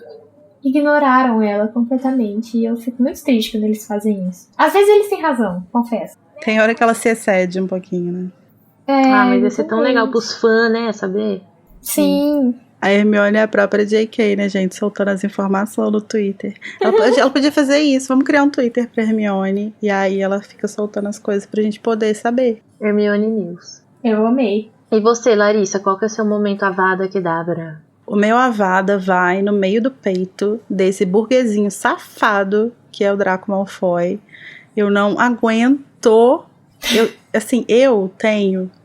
ignoraram ela completamente e eu fico muito triste quando eles fazem isso. Às vezes eles têm razão, confesso. Tem hora que ela se excede um pouquinho, né? Mas ia ser tão legal pros fãs, né, saber? Sim. A Hermione é a própria JK, né, gente? Soltando as informações no Twitter. Ela podia fazer isso. Vamos criar um Twitter pra Hermione. E aí ela fica soltando as coisas pra gente poder saber. Hermione News. Eu amei. E você, Larissa, qual que é o seu momento Avada Kedavra? O meu Avada vai no meio do peito desse burguesinho safado que é o Draco Malfoy. Eu não aguento.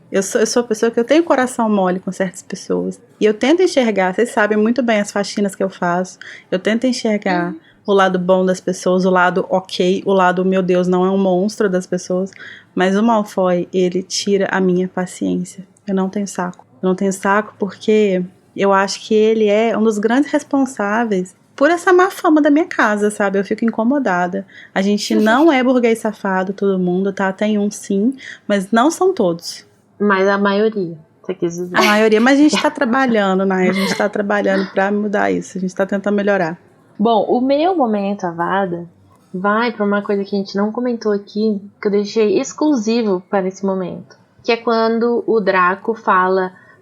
Eu sou a pessoa que eu tenho coração mole com certas pessoas. E eu tento enxergar, vocês sabem muito bem as faxinas que eu faço. Eu tento enxergar o lado bom das pessoas, o lado ok, o lado, meu Deus, não é um monstro das pessoas. Mas o Malfoy, ele tira a minha paciência. Eu não tenho saco. Eu não tenho saco porque eu acho que ele é um dos grandes responsáveis por essa má fama da minha casa, sabe? Eu fico incomodada. A gente não é burguês safado, todo mundo, tá? Tem um sim, mas não são todos. Mas a maioria, você quis dizer. A maioria, mas a gente tá trabalhando, né? A gente tá trabalhando pra mudar isso. A gente tá tentando melhorar. Bom, o meu momento Avada vai pra uma coisa que a gente não comentou aqui, que eu deixei exclusivo para esse momento. Que é quando o Draco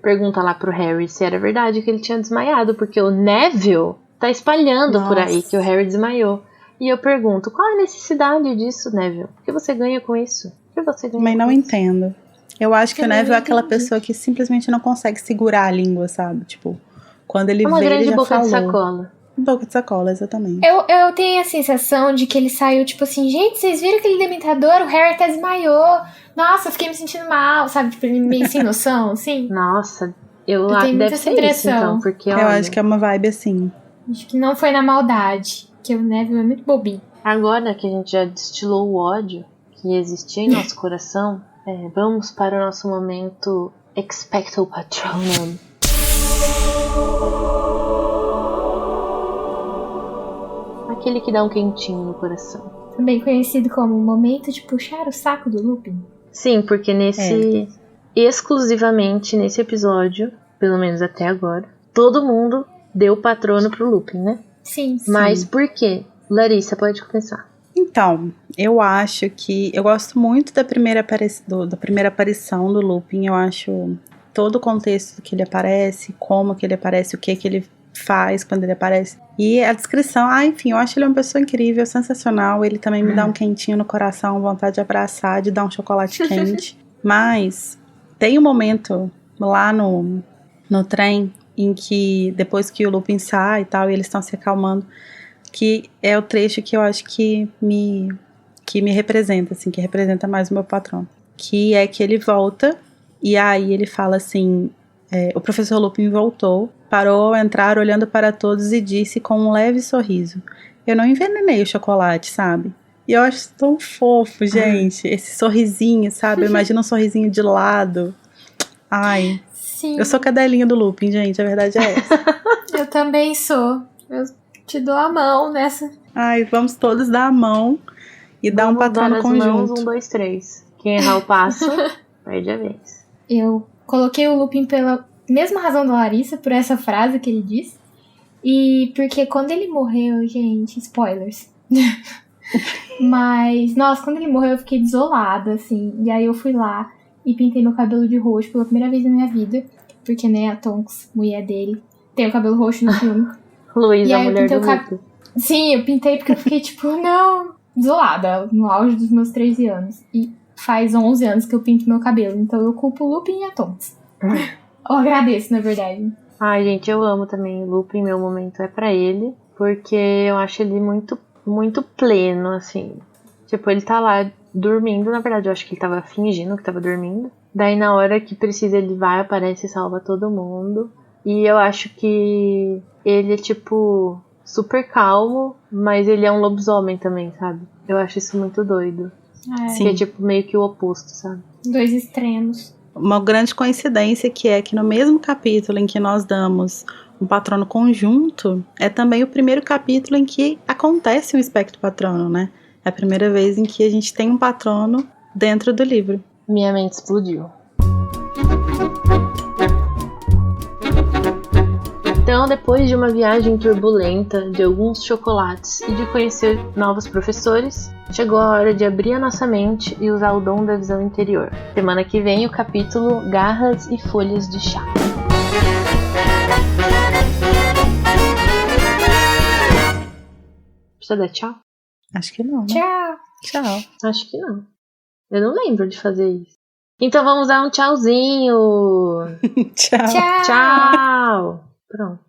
pergunta lá pro Harry se era verdade que ele tinha desmaiado, porque o Neville tá espalhando por aí que o Harry desmaiou. E eu pergunto, qual a necessidade disso, Neville? O que você ganha com isso? O que você ganha Mas com não isso? entendo. Eu acho que o Neville é aquela pessoa que simplesmente não consegue segurar a língua, sabe? Tipo, quando ele Uma vê, ele grande já boca falou. de sacola. Boca de sacola, exatamente. Eu tenho a sensação de que ele saiu tipo assim, gente, vocês viram aquele dementador? O Harry até desmaiou. Nossa, eu fiquei me sentindo mal, sabe? Tipo, ele meio sem noção, assim. Nossa, eu tenho acho que muita deve essa ser isso, impressão. então. Porque, Eu olha, acho que é uma vibe assim. Acho que não foi na maldade, que o Neville é muito bobinho. agora que a gente já destilou o ódio que existia em nosso coração, vamos para o nosso momento Expecto Patronum. Aquele que dá um quentinho no coração. Também conhecido como o momento de puxar o saco do Lupin. Sim, porque exclusivamente nesse episódio, pelo menos até agora, todo mundo deu patrono pro Lupin, né? Sim. Mas por quê? Larissa, pode começar. Então, eu acho que... Eu gosto muito da primeira aparição do Lupin. Eu acho todo o contexto que ele aparece, como que ele aparece, o que ele faz quando ele aparece. E a descrição, enfim, eu acho ele uma pessoa incrível, sensacional. Ele também me dá um quentinho no coração, vontade de abraçar, de dar um chocolate quente. Mas tem um momento lá no trem em que, depois que o Lupin sai e tal, e eles estão se acalmando, que é o trecho que eu acho que me representa, assim, que representa mais o meu patrão. Que é que ele volta, e aí ele fala assim, o professor Lupin voltou, parou ao entrar, olhando para todos e disse com um leve sorriso: eu não envenenei o chocolate, sabe? E eu acho tão fofo, gente, esse sorrisinho, sabe? Eu imagino um sorrisinho de lado. Ai, Sim. Eu sou cadelinha do Lupin, gente, a verdade é essa. Eu também sou. Eu te dou a mão nessa. Ai, vamos todos dar a mão e dar um patrono conjunto. Mãos, 1, 2, 3. Quem errar o passo, perde a vez. Eu coloquei o Lupin pela mesma razão da Larissa, por essa frase que ele disse. E porque quando ele morreu, gente, spoilers. Mas, nossa, quando ele morreu eu fiquei desolada, assim. E aí eu fui lá e pintei meu cabelo de roxo pela primeira vez na minha vida. Porque, né, a Tonks, mulher dele, tem o cabelo roxo no filme. Luísa, a mulher do Lupo. Sim, eu pintei porque eu fiquei, tipo, não, desolada, no auge dos meus 13 anos. E faz 11 anos que eu pinto meu cabelo, então eu culpo o Lupin e a Tonks. Eu agradeço, na verdade. Ai, gente, eu amo também o Lupin. Meu momento é pra ele, porque eu acho ele muito, muito pleno, assim. Tipo, ele tá lá dormindo, na verdade eu acho que ele tava fingindo que tava dormindo. Daí na hora que precisa ele vai, aparece e salva todo mundo. E eu acho que ele é tipo super calmo, mas ele é um lobisomem também, sabe? Eu acho isso muito doido. Sim. Que é tipo meio que o oposto, sabe? Dois extremos. Uma grande coincidência que é que no mesmo capítulo em que nós damos um patrono conjunto, é também o primeiro capítulo em que acontece um espectro patrono, né? É a primeira vez em que a gente tem um patrono dentro do livro. Minha mente explodiu. Então, depois de uma viagem turbulenta, de alguns chocolates e de conhecer novos professores, chegou a hora de abrir a nossa mente e usar o dom da visão interior. Semana que vem o capítulo Garras e Folhas de Chá. Precisa dar tchau? Acho que não, né? Tchau. Tchau. Acho que não. Eu não lembro de fazer isso. Então vamos dar um tchauzinho. Tchau. Tchau. Tchau. Pronto.